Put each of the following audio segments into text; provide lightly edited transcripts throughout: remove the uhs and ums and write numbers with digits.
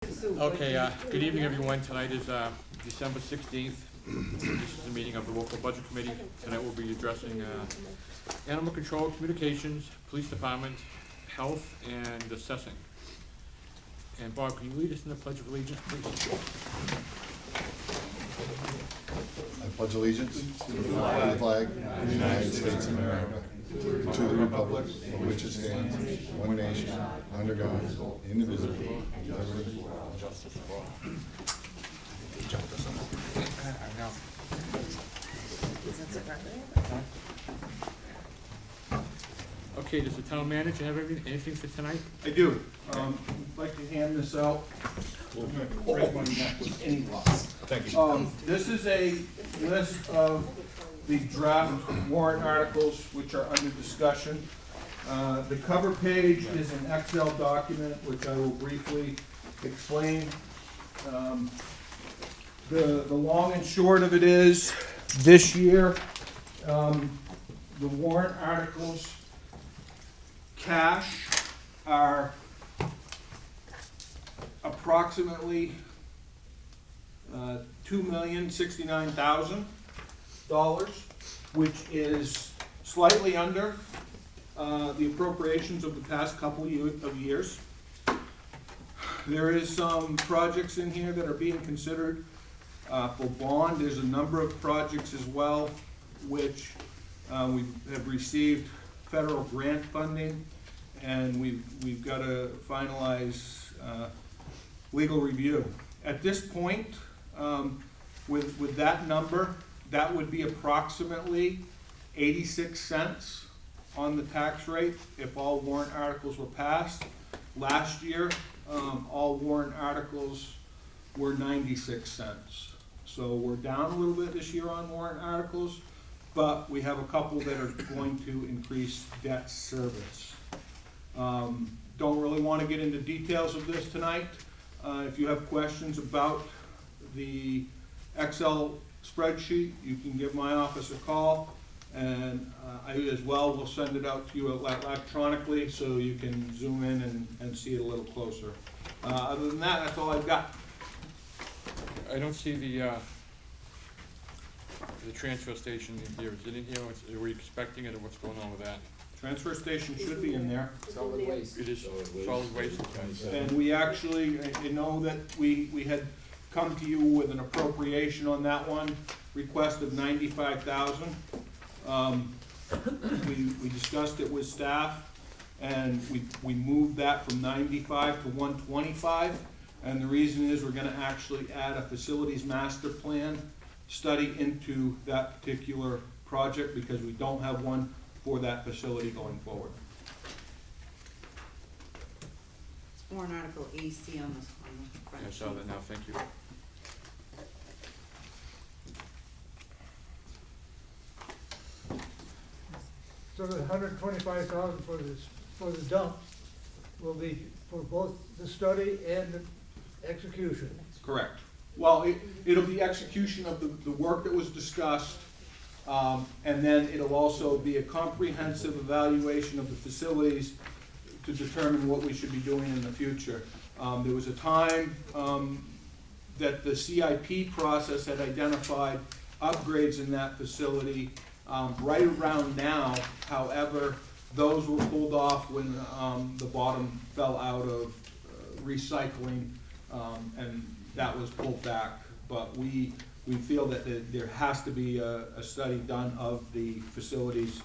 Okay, good evening, everyone. Tonight is December 16th. This is a meeting of the Wolfeboro Budget Committee. Tonight we'll be addressing animal control, communications, police department, health, and assessing. And Bob, can you lead us in the Pledge of Allegiance, please? I pledge allegiance to the flag of the United States of America, to the republic for which it stands, one nation, under God, indivisible, with liberty and justice for all. I know. Okay, does the town manager have anything for tonight? I do. I'd like to hand this out. I'm going to break my neck with any loss. Thank you. This is a list of the draft warrant articles which are under discussion. The cover page is an Excel document which I will briefly explain. The long and short of it is, this year, the warrant articles cash are approximately $2,069,000, which is slightly under the appropriations of the past couple of years. There is some projects in here that are being considered for bond. There's a number of projects as well which we have received federal grant funding, and we've got to finalize legal review. At this point, with that number, that would be approximately 86 cents on the tax rate if all warrant articles were passed. Last year, all warrant articles were 96 cents. So we're down a little bit this year on warrant articles, but we have a couple that are going to increase debt service. Don't really want to get into details of this tonight. If you have questions about the Excel spreadsheet, you can give my office a call, and I as well will send it out to you electronically so you can zoom in and see it a little closer. Other than that, that's all I've got. I don't see the transfer station in here. Is it in here? Are we expecting it, or what's going on with that? Transfer station should be in there. Solid waste. It is solid waste. And we actually, you know that we had come to you with an appropriation on that one, request of $95,000. We discussed it with staff, and we moved that from 95 to 125. And the reason is we're gonna actually add a facilities master plan study into that particular project because we don't have one for that facility going forward. Warrant article AC on this one. I saw that now, thank you. So the $125,000 for the dump will be for both the study and the execution. Correct. Well, it'll be execution of the work that was discussed, and then it'll also be a comprehensive evaluation of the facilities to determine what we should be doing in the future. There was a time that the CIP process had identified upgrades in that facility right around now. However, those were pulled off when the bottom fell out of recycling, and that was pulled back. But we feel that there has to be a study done of the facilities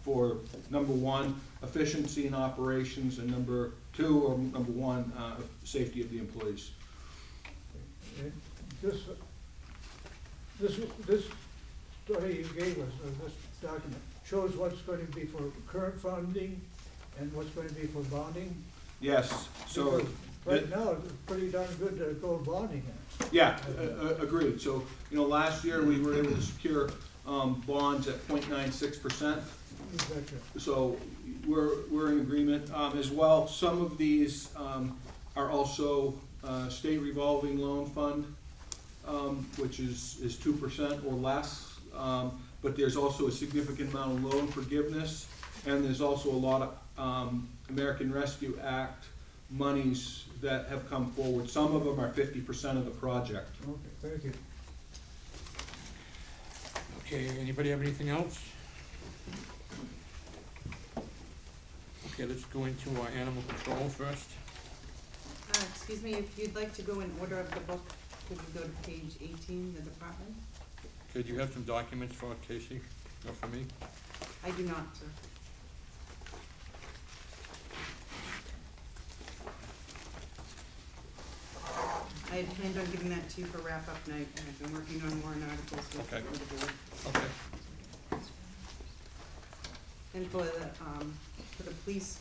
for number one, efficiency in operations, and number two, or number one, safety of the employees. This study you gave us, or this document, shows what's going to be for current funding and what's going to be for bonding. Yes, so. Because right now, it's pretty darn good to go bonding it. Yeah, agreed. So, last year we were able to secure bonds at 0.96%. So we're in agreement. As well, some of these are also state revolving loan fund, which is 2% or less. But there's also a significant amount of loan forgiveness, and there's also a lot of American Rescue Act monies that have come forward. Some of them are 50% of the project. Okay, thank you. Okay, anybody have anything else? Okay, let's go into animal control first. Excuse me, if you'd like to go in order of the book, could you go to page 18, the department? Okay, do you have some documents for Casey, or for me? I do not, sir. I had planned on giving that to you for wrap-up night, and I've been working on warrant articles with Okay. the board. Okay. And for the police,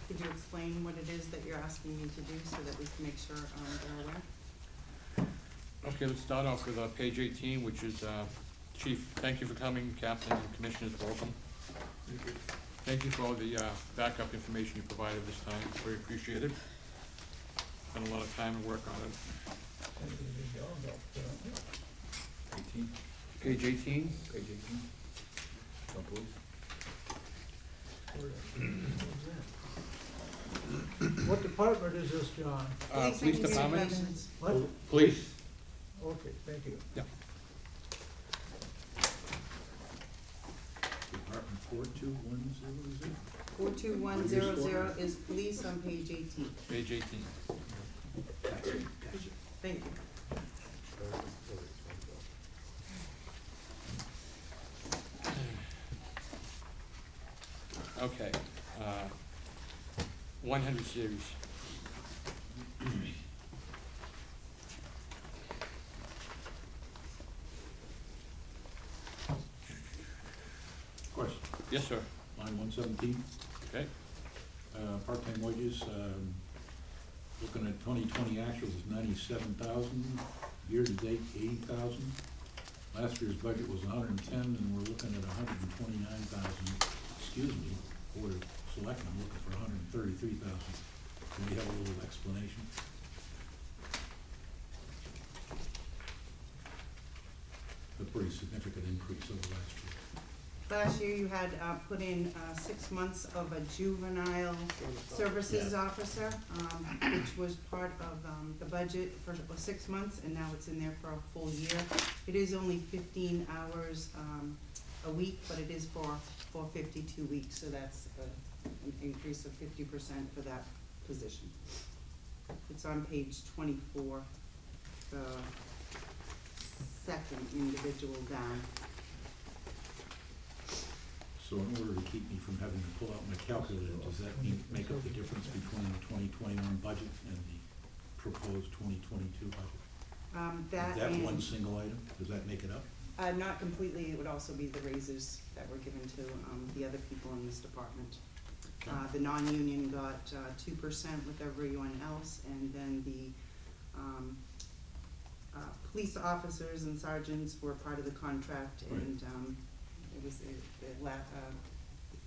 could you explain what it is that you're asking me to do so that we can make sure they're aware? Okay, let's start off with page 18, which is, Chief, thank you for coming, Captain and Commissioners, welcome. Thank you for all the backup information you provided this time, it's very appreciated. Spent a lot of time and work on it. Page 18? Page 18. No, please. What department is this, John? Police and Department? communications. What? Police? Okay, thank you. Yeah. Department 4210, is it? 42100 is police on page 18. Page 18. Gotcha. Thank you. Okay, 100 series. Question. Yes, sir. Line 117, Okay, part-time wages, looking at 2020 actuals is 97,000, year-to-date 80,000. Last year's budget was 110, and we're looking at 129,000, excuse me, Board of Selectmen looking for 133,000. Can we have a little explanation? A pretty significant increase over last year. Last year you had put in 6 months of a juvenile services officer, which was part of the budget for 6 months, and now it's in there for a full year. It is only 15 hours a week, but it is for 52 weeks, so that's an increase of 50% for that position. It's on page 24, the second individual down. So in order to keep me from having to pull out my calculator, does that make up the difference between the 2021 budget and the proposed 2022 budget? That That and, one single item, does that make it up? not completely, it would also be the raises that were given to the other people in this department. The non-union got 2% with everyone else, and then the police officers and sergeants were part of the contract, Right. and it was the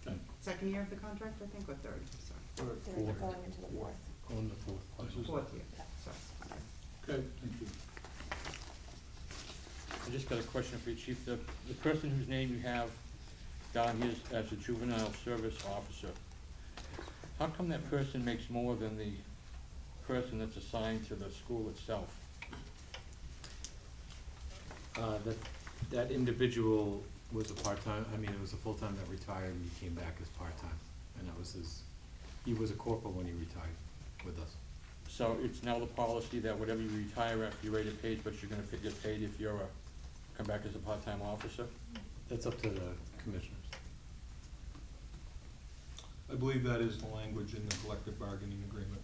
Okay. second year of the contract, I think, or third, sorry. They're going into the fourth. On the fourth. Fourth year, sorry. Okay, thank you. I just got a question for you, Chief. The person whose name you have down here as a juvenile service officer, how come that person makes more than the person that's assigned to the school itself? That individual was a part-time, I mean, it was a full-time that retired and he came back as part-time. And that was he was a corporal when he retired with us. So it's now the policy that whatever you retire after your rate of pay, but you're gonna get paid if you're come back as a part-time officer? That's up to the commissioners. I believe that is the language in the collective bargaining agreement.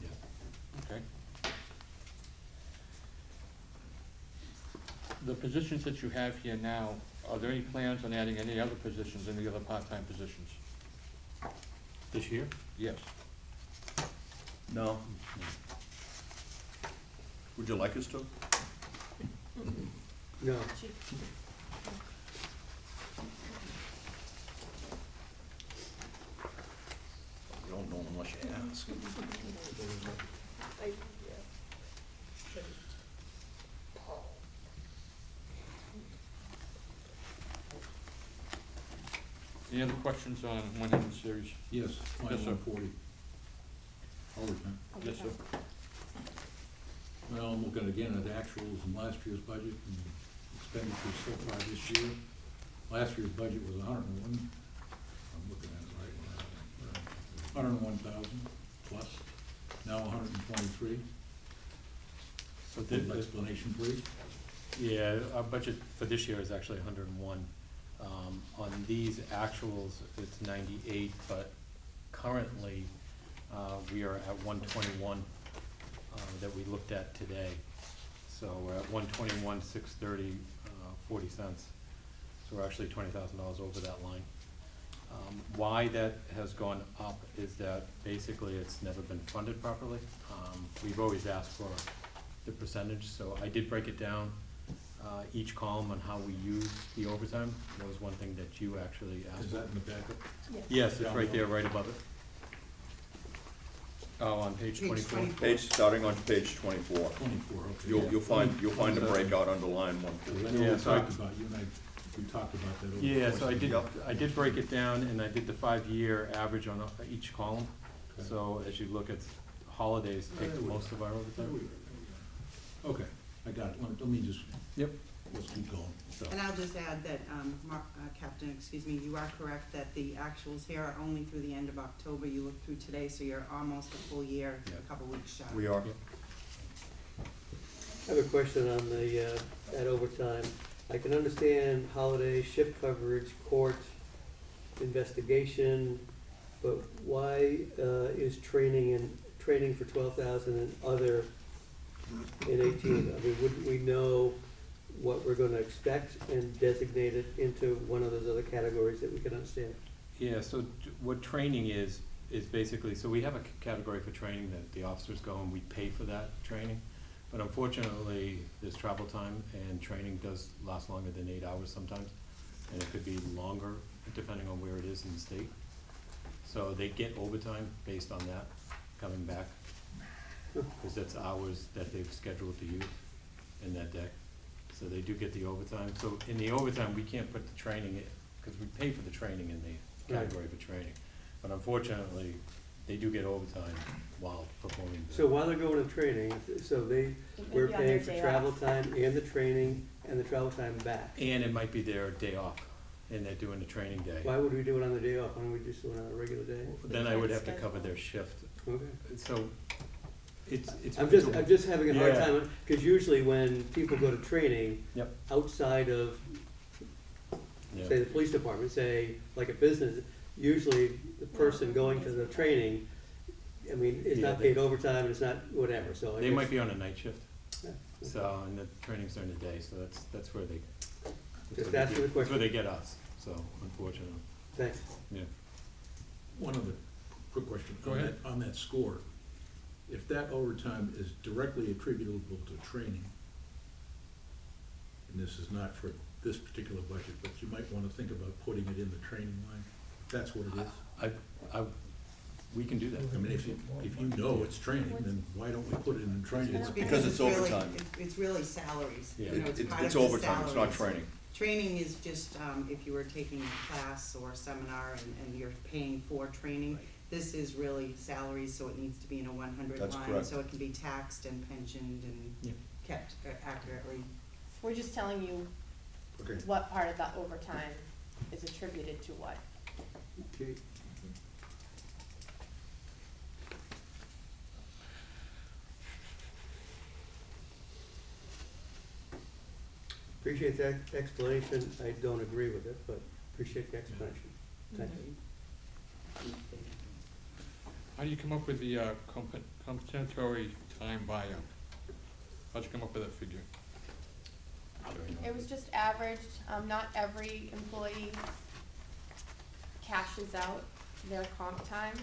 Yeah. Okay. The positions that you have here now, are there any plans on adding any other positions, any other part-time positions? This year? Yes. No. Would you like us to? No. You don't know unless you ask. Any other questions on 100 series? Yes, line Yes, sir. 140. Overtime. Yes, sir. Well, I'm looking again at actuals in last year's budget and expenditures so far this year. Last year's budget was 101, I'm looking at it right now, 101,000 plus, now 123. So An explanation, please. yeah, our budget for this year is actually 101. On these actuals, it's 98, but currently, we are at 121 that we looked at today. So we're at 121, 630, 40 cents. So we're actually $20,000 over that line. Why that has gone up is that basically it's never been funded properly. We've always asked for the percentage, so I did break it down, each column on how we use the overtime. That was one thing that you actually asked Is for. that in the backup? Yes, it's right there, right above it. Oh, on page Page 24. 24. Page, starting on page 24. 24, okay. You'll find a breakout under line one. Because I know Yeah, we so I- talked about, you and I, we talked about that over the Yeah, course so of the- I did break it down, and I did the 5-year average on each column. Okay. So as you look at holidays, take There we most of our There overtime. we go. Okay, I got it. Let me just, Yep. let's keep going. So, And I'll just add that, Captain, excuse me, you are correct that the actuals here are only through the end of October. You look through today, so you're almost a full year, Yeah. a couple weeks shy. We are. I have a question on the, that overtime. I can understand holiday, shift coverage, court, investigation, but why, is training for 12,000 and other in 18? I mean, wouldn't we know what we're gonna expect and designate it into one of those other categories that we can understand? yeah, so what training is basically, so we have a category for training that the officers go and we pay for that training. But unfortunately, there's travel time and training does last longer than 8 hours sometimes. And it could be longer depending on where it is in the state. So they get overtime based on that coming back. Because that's hours that they've scheduled to use in that day. So they do get the overtime. So in the overtime, we can't put the training in, because we pay for the training in the category for training. But unfortunately, they do get overtime while performing. So while they're going to training, so we're paying for travel time and the training and the travel time back. And it might be their day off, and they're doing the training day. Why would we do it on the day off? Why don't we just do it on a regular day? Then I would have to cover their shift. Okay. So it's. I'm just having a hard Yeah. time, because usually when people go to training, Yep. outside of, Yeah. say, the police department, say, like a business, usually the person going to the training, I mean, it's Yeah, not paid overtime, it's not whatever, so I They guess- might be on a night shift, Yeah. so, and the training's during the day, so that's where they. Just where they asking get- the That's where question. they get us, so unfortunately, Thanks. yeah. One other quick question. Go On ahead. that- On that score, if that overtime is directly attributable to training, and this is not for this particular budget, but you might want to think about putting it in the training line, if that's what it is. We can do that. I mean, if you know it's training, then why don't we put it in training? It's Because it's really- overtime. It's really salaries. Yeah. You know, it's part It's of the overtime, it's not salaries. training. Training is just, if you were taking a class or a seminar and you're paying for training, this is really salaries, so it needs to be in a 100 That's line, correct. so it can be taxed and pensioned Yeah. and kept accurately. We're just telling you Okay. what part of that overtime is attributed to what. Okay. Appreciate that explanation. I don't agree with it, but appreciate the explanation. Thank you. How do you come up with the compensatory time buyout? How'd you come up with that figure? It was just averaged, not every employee cashes out their comp time,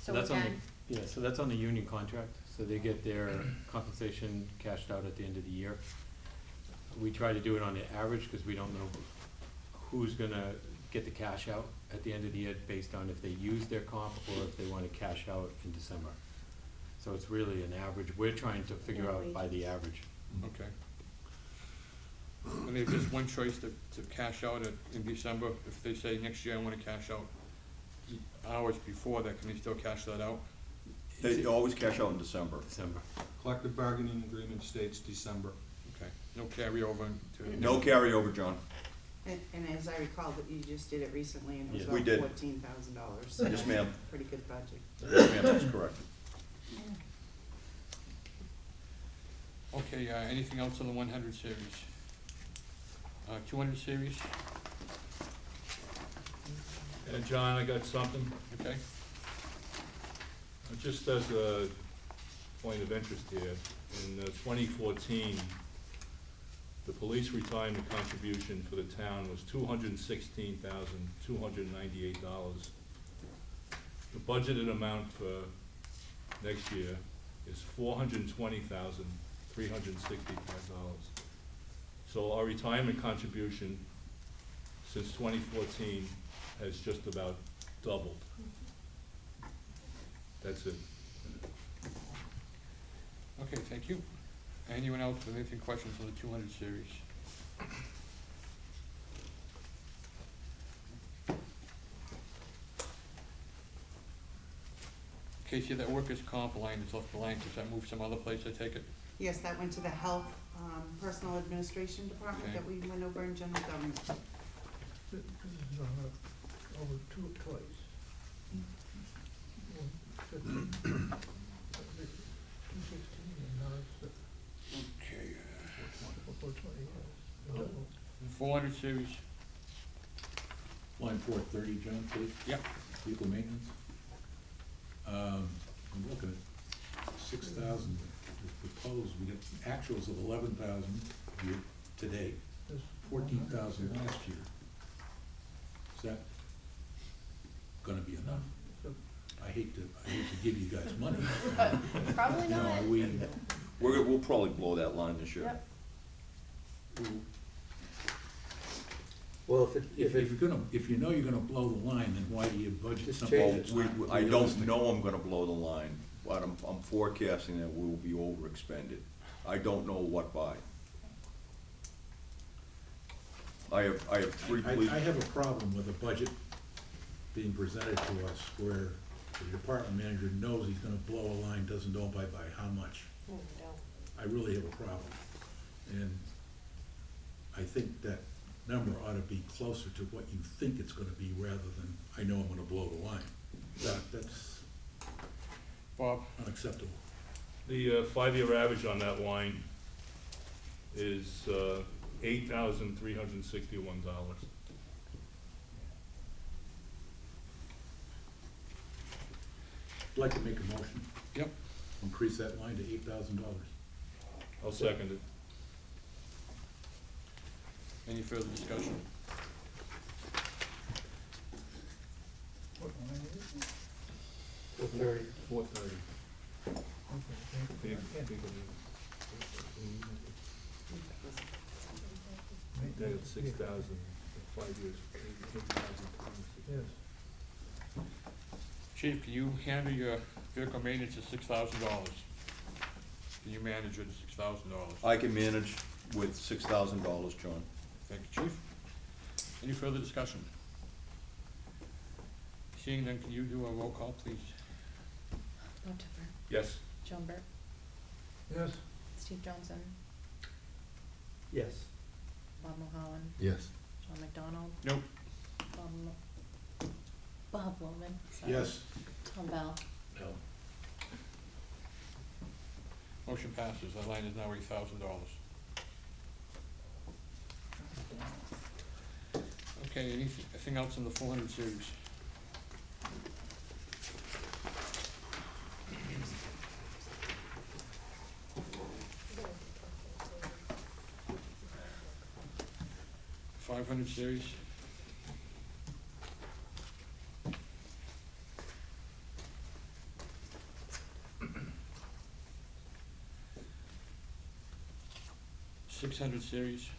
so that's on again, the, yeah, so that's on the union contract, so they get their compensation cashed out at the end of the year. We try to do it on the average, because we don't know who's gonna get the cash out at the end of the year based on if they use their comp or if they wanna cash out in December. So it's really an average, we're trying to figure out by the average. Okay. And there's just one choice to cash out in December. If they say next year I wanna cash out hours before that, can they still cash that out? They always cash out in December. December. Collective bargaining agreement states December. Okay, no carryover to. No carryover, John. And as I recall, that you just did it recently, and it was Yeah. We about did. $14,000. Yes, ma'am. Pretty good budget. Yes, ma'am, that's correct. Okay, anything else on the 100 series? 200 series, John, I got something, okay? just as a point of interest here. In 2014, the police retirement contribution for the town was $216,298. The budgeted amount for next year is $420,365. So our retirement contribution since 2014 has just about doubled. That's it. Okay, thank you. Anyone else with anything, questions on the 200 series? Casey, that workers' comp line is left blank, does that move some other place, I take it? Yes, that went to the health, personal administration department Okay. that we went over in general government. This is on over twice. 216 and now it's Okay. 420, yes. Double. 400 series, Line 430, John, please. yep, Vehicle maintenance. I'm looking at 6,000 is proposed, we got actuals of 11,000 year to date, This 14,000 last year. Is that gonna be enough? I hate to give you guys money. Probably No, not. We'll probably blow that line this year. Yep. Well, If you know you're gonna blow the line, then why do you budget Just something Well, change that's not I don't realistic? know I'm gonna blow the line, but I'm forecasting that we'll be overexpended. I don't know what by. I have three police. I have a problem with a budget being presented to us where the department manager knows he's gonna blow a line, doesn't know by how much. No, we don't. I really have a problem. And I think that number ought to be closer to what you think it's gonna be rather than, I know I'm gonna blow the line. That's Bob, unacceptable. The 5-year average on that line is $8,361. I'd like to make a motion, yep, increase that line to $8,000. I'll second it. any further discussion? What line is it? 430. 430. Okay, Big, thank you. big. They got 6,000, 5 years, 8,000. Yes. Chief, can you handle your vehicle maintenance at $6,000? Can you manage it at $6,000? I can manage with $6,000, John. Thank you, Chief. Any further discussion? Seeing none, can you do a roll call, please? Bob Tipper, Yes. Joan Burke, Yes. Steve Johnson, Yes. Bob Mulholland, Yes. John McDonald, Nope. Bob Bowman, sorry. Yes. Tom Bell. No. Motion passes, that line is now $8,000. Okay, anything else in the 400 series? $500 series? $600 series?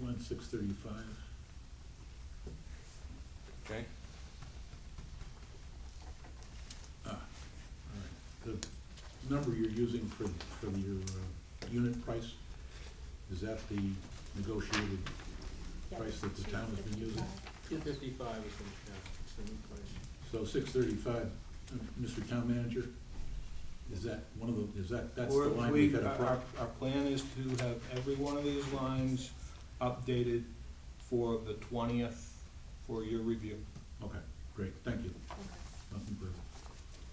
Line 635. Okay, All right. The number you're using for your unit price, is that the negotiated Yep. price that the town has been using? 255 is what you So 635, Mr. Town Manager, is that one of the, that's the line we've had a problem? Our plan is to have every one of these lines updated for the 20th for your review. Okay, great, thank you. Nothing further.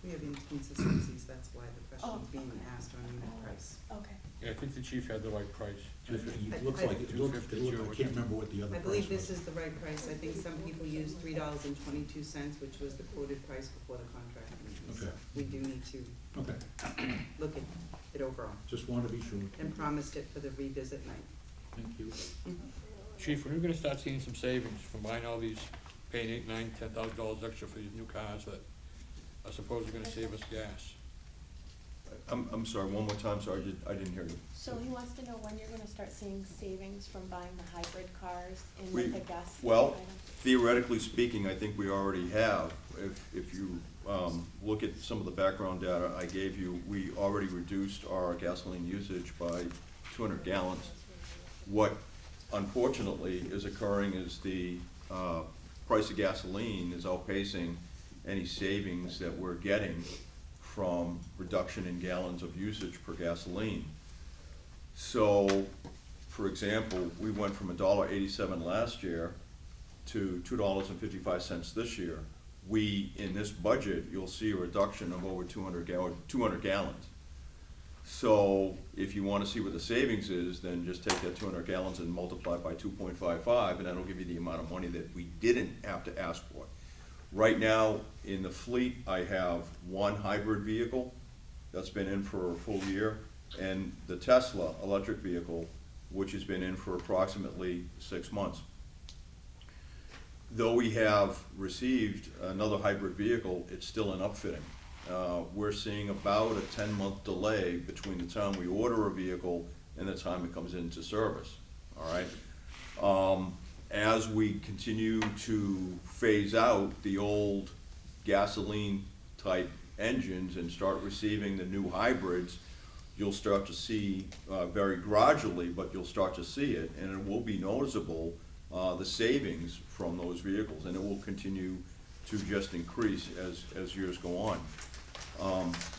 We have inconsistencies, that's why the Oh, question's being okay. asked on unit price. Okay. Yeah, I think the chief had the right price. It looks like, I can't remember what the other I price was. believe this is the right price. I think some people use $3.22, which was the quoted price before the contract. ended. So Okay. we do need to Okay, look at it overall, just wanted to be sure. and promised it for the revisit night. Thank you. Chief, when are we gonna start seeing some savings from buying all these, paying $8, $9, $10,000 extra for these new cars that I suppose are gonna save us gas? I'm sorry, one more time, sorry, I didn't hear you. So he wants to know when you're gonna start seeing savings from buying the hybrid cars in We- the gas Well, item? theoretically speaking, I think we already have. If you look at some of the background data I gave you, we already reduced our gasoline usage by 200 gallons. What unfortunately is occurring is the price of gasoline is outpacing any savings that we're getting from reduction in gallons of usage per gasoline. So, for example, we went from $1.87 last year to $2.55 this year. We, in this budget, you'll see a reduction of over 200 gallons. So if you wanna see what the savings is, then just take that 200 gallons and multiply it by 2.55, and that'll give you the amount of money that we didn't have to ask for. Right now, in the fleet, I have one hybrid vehicle that's been in for a full year, and the Tesla electric vehicle, which has been in for approximately 6 months. Though we have received another hybrid vehicle, it's still in upfitting. We're seeing about a 10-month delay between the time we order a vehicle and the time it comes into service, all right? As we continue to phase out the old gasoline-type engines and start receiving the new hybrids, you'll start to see, very gradually, but you'll start to see it, and it will be noticeable, the savings from those vehicles, and it will continue to just increase as years go on.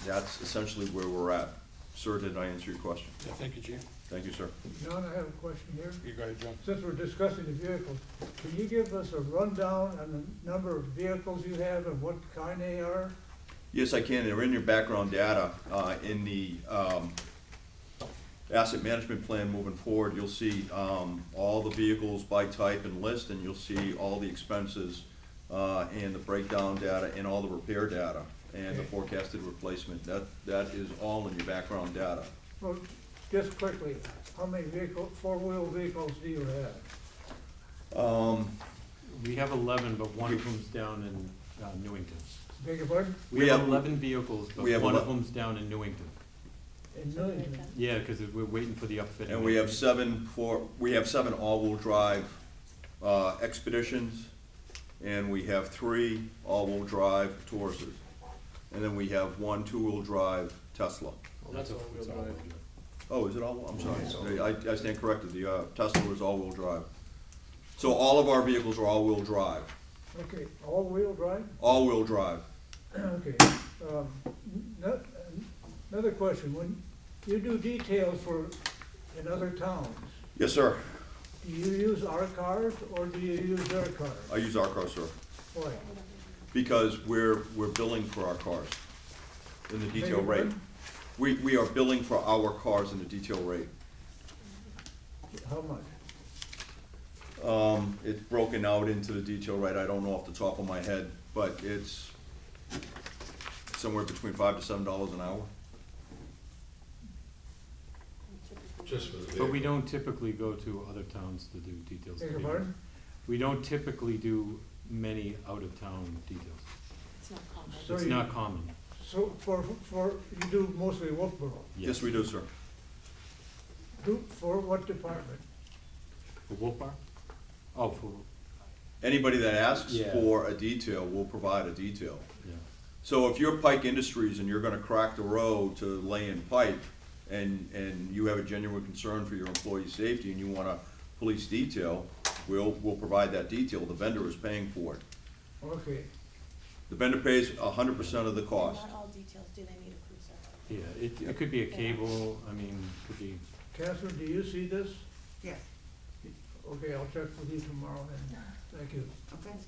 That's essentially where we're at. Sir, did I answer your question? Yeah, thank you, chief. Thank you, sir. John, I have a question here. You got it, John. Since we're discussing the vehicles, can you give us a rundown on the number of vehicles you have and what kind they are? Yes, I can. They're in your background data. In the asset management plan moving forward, you'll see all the vehicles by type and list, and you'll see all the expenses and the breakdown data and all the repair data and the forecasted replacement. That is all in your background data. Well, just quickly, how many four-wheel vehicles do you have? We have 11, but one of them's down in Newington. Beg your pardon? We have 11 vehicles, but we have one of 11 them's down in Newington. In Newington? Yeah, because we're waiting for the upfitting. And we have seven all-wheel drive Expeditions, and we have 3 all-wheel drive Tauruses. And then we have 1 two-wheel drive Tesla. That's all-wheel drive. Oh, is it all, I'm sorry, I stand corrected, the Tesla is all-wheel drive. So all of our vehicles are all-wheel drive, Okay, all-wheel drive? all-wheel drive. Okay, another question, when you do details in other towns, Yes, sir, do you use our cars or do you use their cars? I use our car, sir, Why? because we're billing for our cars in the detail Beg your rate. pardon? We are billing for our cars in the detail rate. How much? It's broken out into the detail rate, I don't know off the top of my head, but it's somewhere between $5 to $7 an hour. Just for the vehicle. But we don't typically go to other towns to do details. Beg your pardon? We don't typically do many out-of-town details. It's not common. So It's you- not common. So you do mostly Wolfeboro. Yes, we do, sir. For what department? For Wolf Bar? Oh, for, Anybody that asks Yeah. for a detail, will provide a detail. yeah. So if you're Pike Industries and you're gonna crack the road to lay in pipe, and you have a genuine concern for your employee safety and you want a police detail, we'll provide that detail, the vendor is paying for it. Okay, The vendor pays 100% of the cost. Not all details, do they need a cruiser? Yeah, it could be a cable, I mean, could be, Catherine, do you see this? Yes, Okay, I'll check with you tomorrow then. Thank you. okay. Thank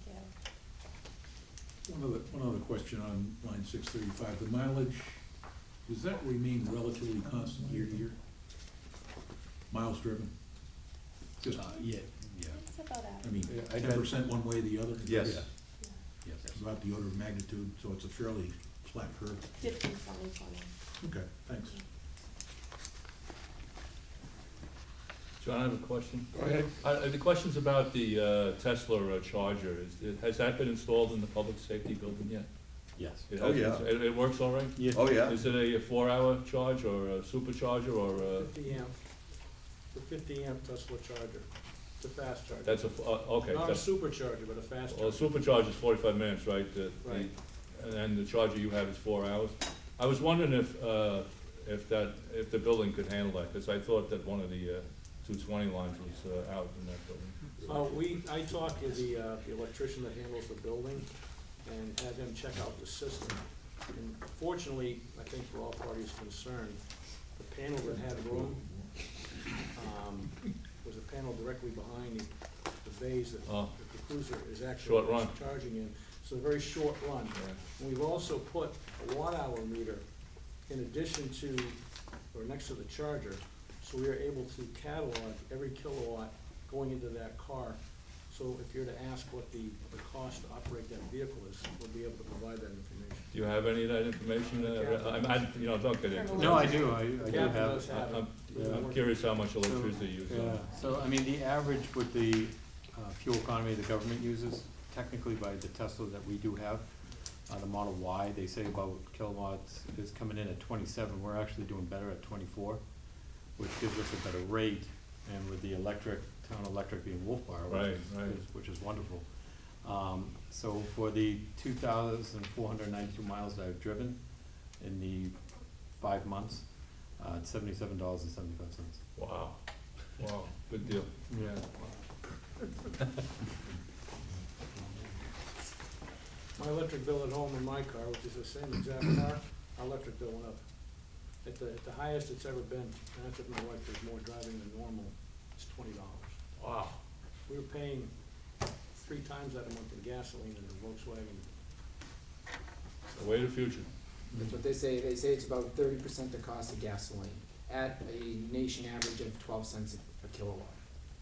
you. One other question on line 635, the mileage, does that remain relatively constant year to year? Miles driven? Just, yeah. It's about I average. mean, Yeah, I 10% one way, the other? Yes. Yeah. Yes. It's about the order of magnitude, so it's a fairly flat curve. 15, 20, 20. Okay, thanks. John, I have a question. Go ahead. The question's about the Tesla Charger. Has that been installed in the public safety building yet? Yes. It Oh, has? yeah. It works all right? Yeah. Oh, yeah. Is it a 4-hour charge or a supercharger or a? 50 amp, the 50 amp Tesla charger, it's a fast charger. That's a, okay. Not a that's- supercharger, but a fast Well, a charger. supercharger is 45 minutes, right? Right. And then the charger you have is 4 hours. I was wondering if the building could handle that, because I thought that one of the 220 lines was out in that building. I talked with the electrician that handles the building and had them check out the system. And fortunately, I think for all parties concerned, the panel that had room, was a panel directly behind the bays that Oh. the cruiser is actually Short run. charging in. So a very short run. And we've also put a watt-hour meter in addition to, or next to the charger, so we are able to catalog every kilowatt going into that car. So if you're to ask what the cost to operate that vehicle is, we'll be able to provide that information. Do you have any of that information? Don't get into it. No, I do, I do Captain have. does have it. I'm curious how much electricity you use. Yeah, so, I mean, the average with the fuel economy the government uses, technically by the Tesla that we do have, the Model Y, they say about kilowatts is coming in at 27, we're actually doing better at 24, which gives us a better rate, and with the town electric being Wolfeboro, Right. which is wonderful. So for the 2,492 miles that I've driven in the 5 months, it's $77.75. Wow, good deal. Yeah. My electric bill at home in my car, which is the same exact car, our electric bill went up. At the highest it's ever been, and that's if my wife does more driving than normal, it's $20. Wow. We were paying 3 times that a month in gasoline in the Volkswagen. The way of the future. That's what they say. They say it's about 30% the cost of gasoline at a nation average of 12 cents a kilowatt.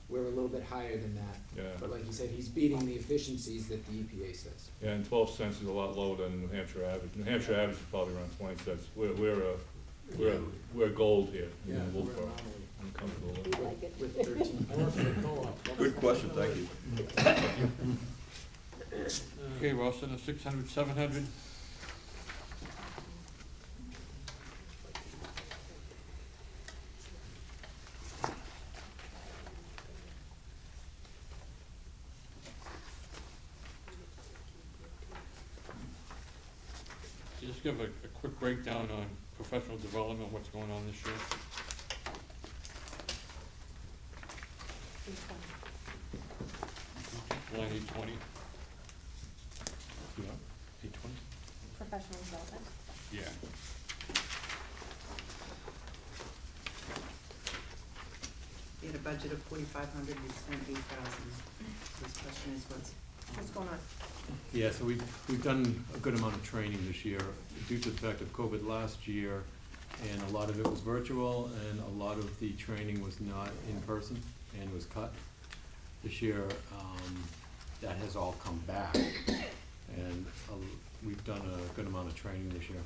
We're a little bit higher than that. Yeah. But like you said, he's beating the efficiencies that the EPA says. Yeah, and 12 cents is a lot lower than New Hampshire average. New Hampshire average is probably around 20 cents. We're gold here in Yeah, we're Wolfeboro. anomaly. I'm comfortable with We it. like it. With 13. I work for the co-op. Good question, thank you. Okay, we're also at 600, 700. Just give a quick breakdown on professional development, what's going on this year. 320. Line 820. Yeah, 820. Professional development. Yeah. We had a budget of 4,500, we spent 8,000. This question is What's going on? Yeah, so we've done a good amount of training this year due to the fact of COVID last year, and a lot of it was virtual, and a lot of the training was not in person and was cut. This year, that has all come back, and we've done a good amount of training this year.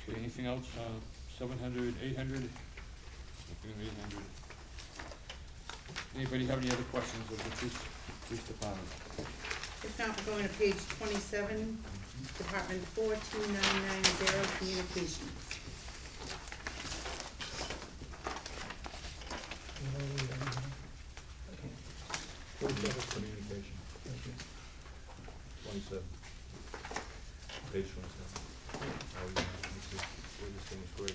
Okay, anything else? 700, 800? Nothing of 800. Anybody have any other questions of the police department? If not, we're going to page 27, Department 42990, Communications. Communication. 27. Page 27. Oh, yeah, let me see. Boy, this thing is great.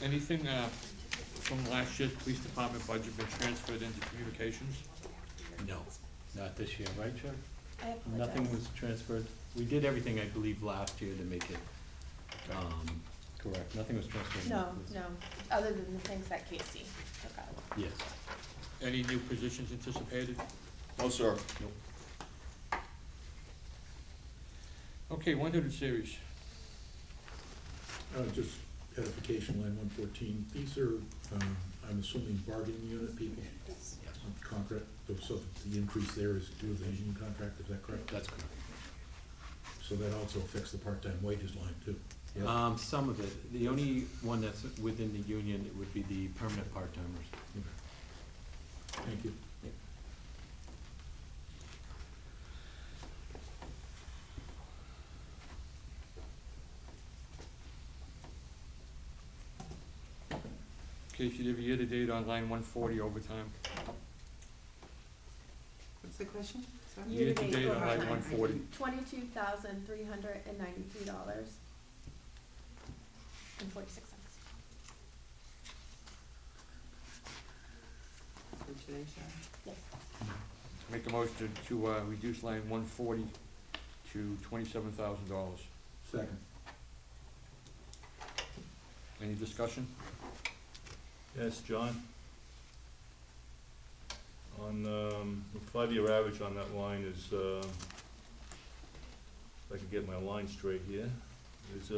Anything, from last year's police department budget been transferred into communications? No, not this year, right, Chuck? I apologize. Nothing was transferred. We did everything, I believe, last year to make it, correct. Nothing was transferred. No, no, other than the things that Casey took out. Yes. Any new positions anticipated? No, sir. Okay, 100 series. Just edification, line 114, these are, I'm assuming bargaining unit people? Yes. Contract, so the increase there is due to the union contract, is that correct? That's correct. So that also affects the part-time wages line too? Some of it. The only one that's within the union, it would be the permanent part-timers. Thank you. Casey, do you have a year-to-date on line 140 overtime? What's the question? Sorry? Year-to-date on line Overtime. 140. $22,393.46. For today, Sharon? Yes. Make a motion to reduce line 140 to $27,000. Second. Any discussion? Yes, John? On, the 5-year average on that line is, if I can get my line straight here, is,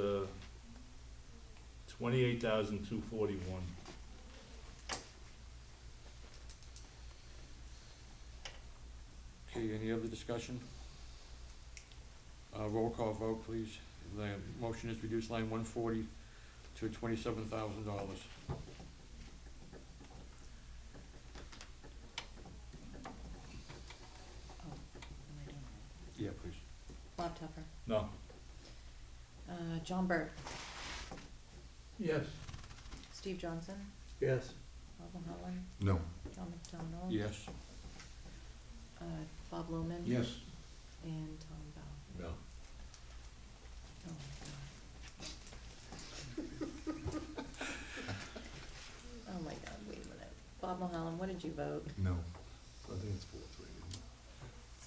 28,241. Okay, any other discussion? Roll call vote, please. The motion is reduce line 140 to $27,000. Yeah, please. Bob Tupper. No, John Burt. Yes. Steve Johnson. Yes. Bob Mulholland. No. John McDonald. Yes. Bob Lumen. Yes. And Tom Bell. No. Oh my God. Oh my God, wait a minute. Bob Mulholland, what did you vote? No. I think it's 4-3.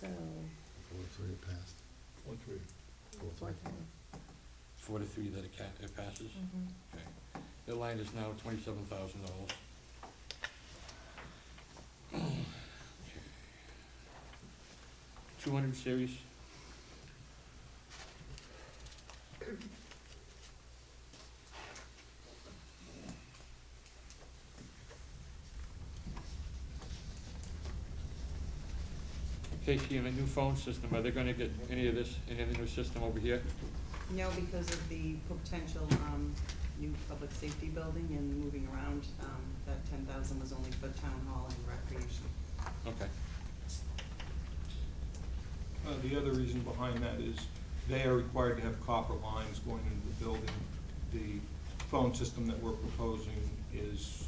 So, 4-3 it passed. 1-3. 4-3. 4 to 3 that it passes. Mm-hmm. Okay. The line is now $27,000. 200 series. Casey, in the new phone system, are they gonna get any of this in the new system over here? No, because of the potential, new public safety building and moving around, that 10,000 was only for town hall and recreation. Okay. The other reason behind that is they are required to have copper lines going into the building. The phone system that we're proposing is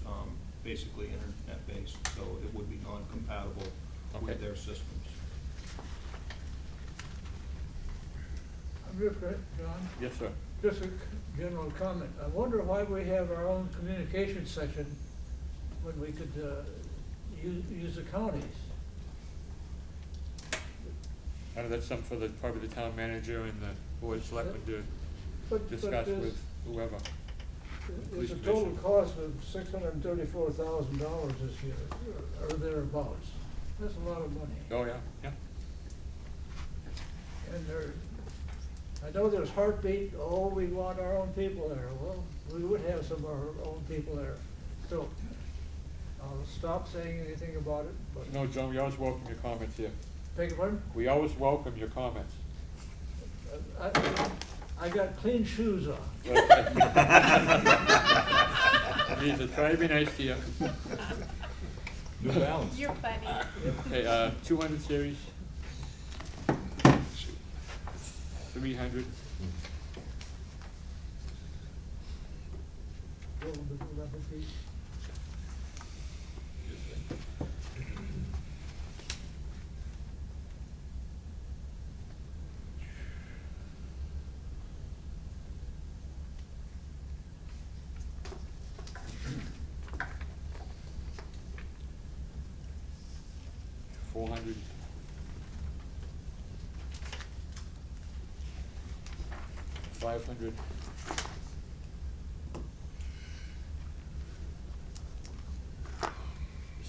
basically internet-based, so it would be non-compatible Okay. with their systems. I'm just, John, Yes, sir. just a general comment. I wonder why we have our own communication section when we could use the counties. I know that's something for the, probably the town manager and the board of selectmen to But discuss there's- with whoever. There's a Police total commission. cost of $634,000 this year, or thereabouts. That's a lot of money. Oh, yeah, yeah. And I know there's heartbeat, oh, we want our own people there. Well, we would have some of our own people there. So, I'll stop saying anything about it, but, No, John, we always welcome your comments here. beg your pardon? We always welcome your comments. I got clean shoes on. Jesus, try to be nice to you. New Balance. You're funny. Okay, 200 series. 300. 400. $500.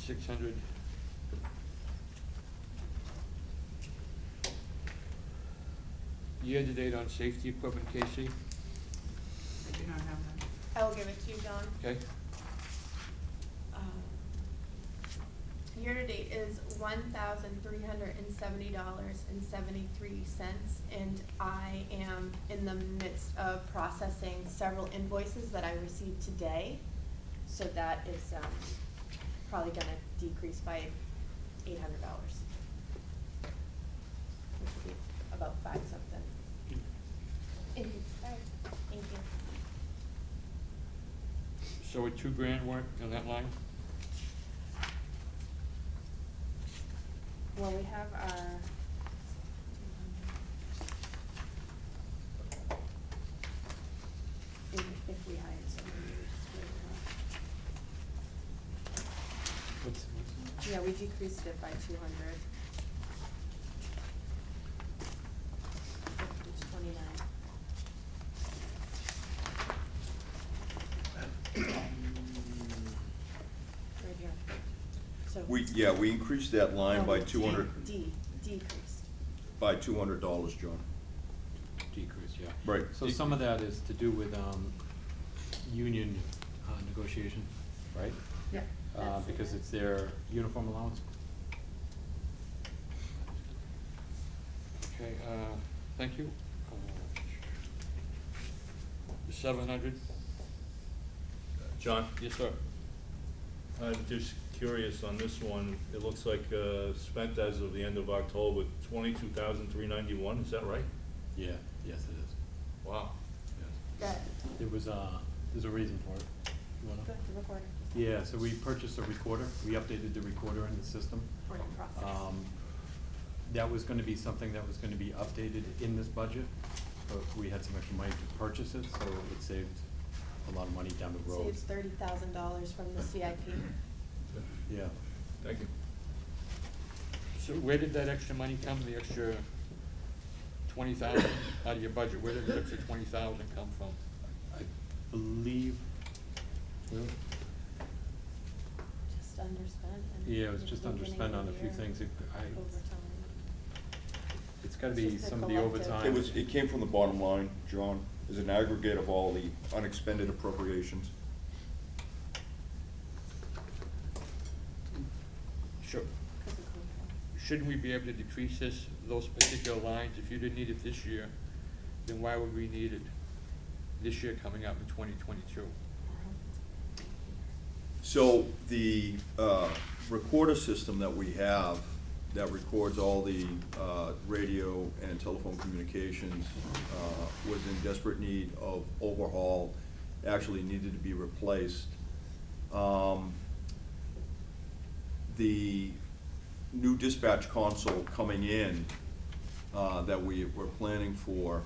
$600. Year-to-date on safety equipment, Casey, I do not have that. I will give it to you, John. okay? Year-to-date is $1,370.73, and I am in the midst of processing several invoices that I received today. So that is, probably gonna decrease by $800, which would be about five something. Sorry, thank you. So with $2,000 work on that line? Well, we have our. If we hired somebody, we would just waive it off. Yeah, we decreased it by 200. It's 29. Right here. So. We increased that line by No, 200, decreased. by $200, John. Decrease, yeah. Right. So some of that is to do with, union, negotiation, right? Yeah. Because it's their uniform allowance. Okay, thank you. 700? John? Yes, sir. I'm just curious on this one, it looks like, spent as of the end of October, 22,391, is that right? Yeah, yes, it is. Wow. That, There was there's a reason for it. You wanna? go to the recorder. Yeah, so we purchased a recorder, we updated the recorder in the system. We're in process. That was gonna be something that was gonna be updated in this budget, but we had some extra money to purchase it, so it saved a lot of money down the road. Saves $30,000 from the CIP. Yeah. Thank you. So where did that extra money come, the extra 20,000 out of your budget? Where did the extra 20,000 come from? I believe, well, Just underspent. And yeah, it was just beginning underspent of on the a few year, things. Overtime. It's gotta It's be just a some of the collective. overtime. It came from the bottom line, John, as an aggregate of all the unexpended appropriations. Sure. 'Cause of contract. Shouldn't we be able to decrease those particular lines? If you didn't need it this year, then why would we need it this year coming up in 2022? So the recorder system that we have, that records all the radio and telephone communications, was in desperate need of overhaul, actually needed to be replaced. The new dispatch console coming in that we're planning for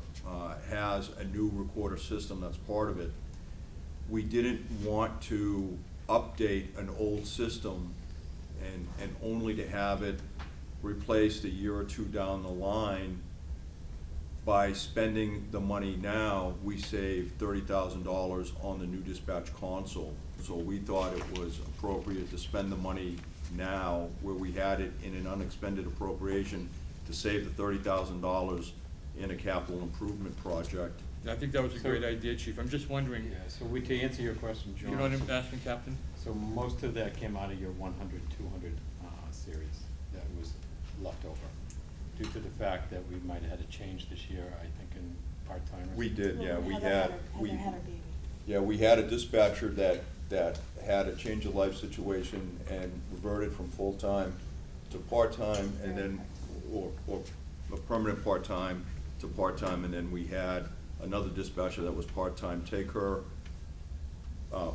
has a new recorder system that's part of it. We didn't want to update an old system and only to have it replaced a year or two down the line. By spending the money now, we save $30,000 on the new dispatch console. So we thought it was appropriate to spend the money now where we had it in an unexpended appropriation to save the $30,000 in a capital improvement project. I think that was a great idea, Chief. I'm just wondering, Yeah, so to answer your question, John. you know what I'm asking, Captain? So most of that came out of your 100, 200 series that was left over. Due to the fact that we might have had a change this year, I think, in part-timers. We did, yeah, we Heather had, Heather had her baby. yeah, we had a dispatcher that had a change of life situation and reverted from full-time to part-time and then, or a permanent part-time to part-time, and then we had another dispatcher that was part-time take her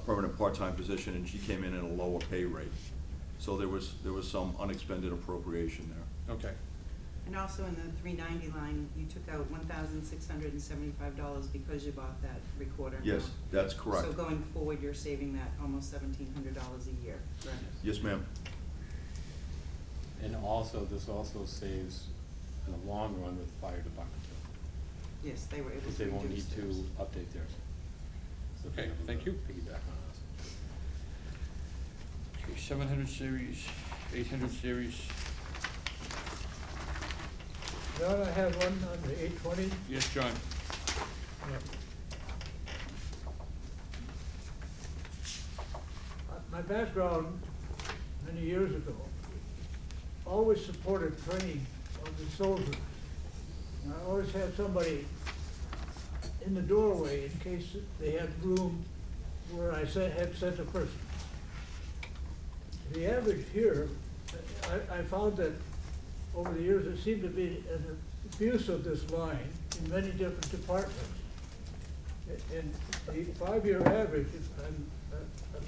permanent part-time position, and she came in at a lower pay rate. So there was some unexpended appropriation there. Okay. And also in the 390 line, you took out $1,675 because you bought that recorder now. Yes, that's correct. So going forward, you're saving that almost $1,700 a year, correct? Yes, ma'am. And also, this also saves in the long run with the fire department too, Yes, they were able because to they won't need reduce to theirs. update theirs. So they Okay, have a thank you. Piggyback on us. Okay, 700 series, 800 series. John, I have one on the 820. Yes, John? My background, many years ago, always supported training of the soldiers. And I always had somebody in the doorway in case they had room where I had sent a person. The average here, I found that over the years, there seemed to be an abuse of this line in many different departments. And the 5-year average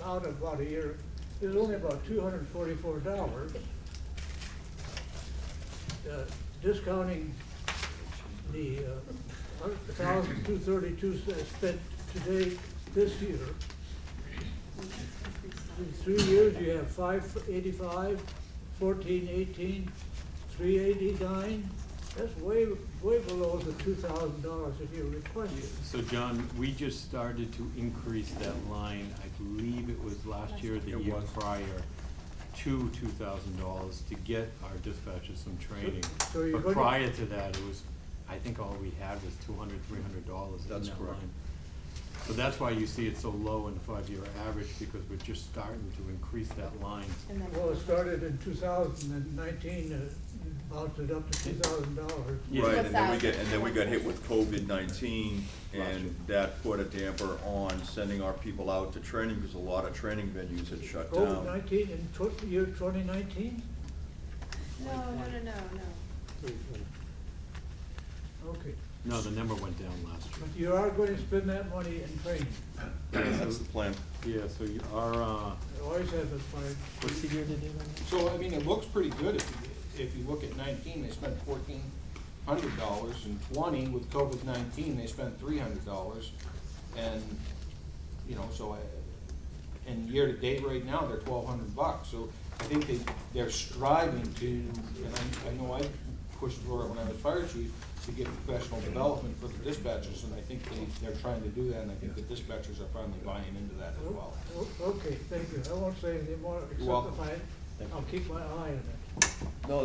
amount of about a year is only about $244. Discounting the 1,232 spent today, this year. In 3 years, you have 585, 1418, 389. That's way below the $2,000 a year requested. So John, we just started to increase that line, I believe it was last year, or the It year was. prior, to $2,000 to get our dispatchers some training. So you're But going to- prior to that, it was, I think all we had was $200, $300 in That's that correct. line. So that's why you see it so low in the 5-year average, because we're just starting to increase that line. And then. Well, it started in 2019, bounced it up to $2,000. Yeah. Right, What's and then we that? get, and then we got hit with COVID-19, and that put a damper on sending our people out to training, because a lot of training venues had shut down. COVID-19 in year 2019? No. Okay. No, the number went down last year. But you are going to spend that money in training. That's the plan. Yeah, so you are, It always has a plan. what's the year they did on that? So, I mean, it looks pretty good if you look at 19, they spent $1,400, and 20, with COVID-19, they spent $300. And, you know, so, and year-to-date right now, they're $1,200. So I think they're striving to, and I know I pushed for it when I was fire chief, to get professional development for the dispatchers, and I think they're trying to do that, and I think the dispatchers are finally buying into that as well. Okay, thank you. I won't say any more, except welcome. if I'll keep my eye on it. No,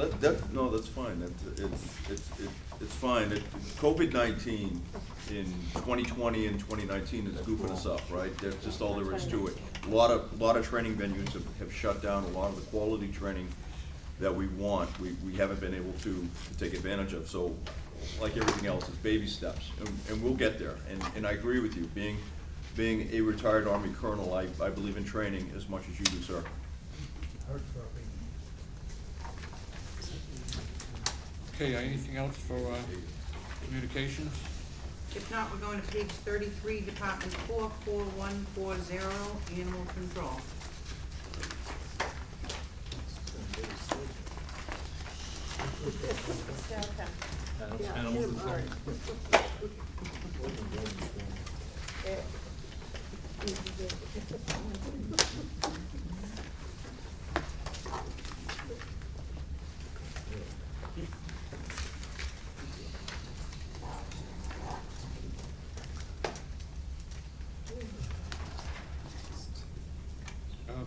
no, that's fine, it's fine. COVID-19 in 2020 and 2019 is goofing us up, right? That's just all there is to it. A lot of training venues have shut down. A lot of the quality training that we want, we haven't been able to take advantage of. So, like everything else, it's baby steps, and we'll get there. And I agree with you, being a retired Army colonel, I believe in training as much as you do, sir. Heartthrobbing. Okay, anything else for communications? If not, we're going to page 33, Department 44140, Animal Control. Animal control.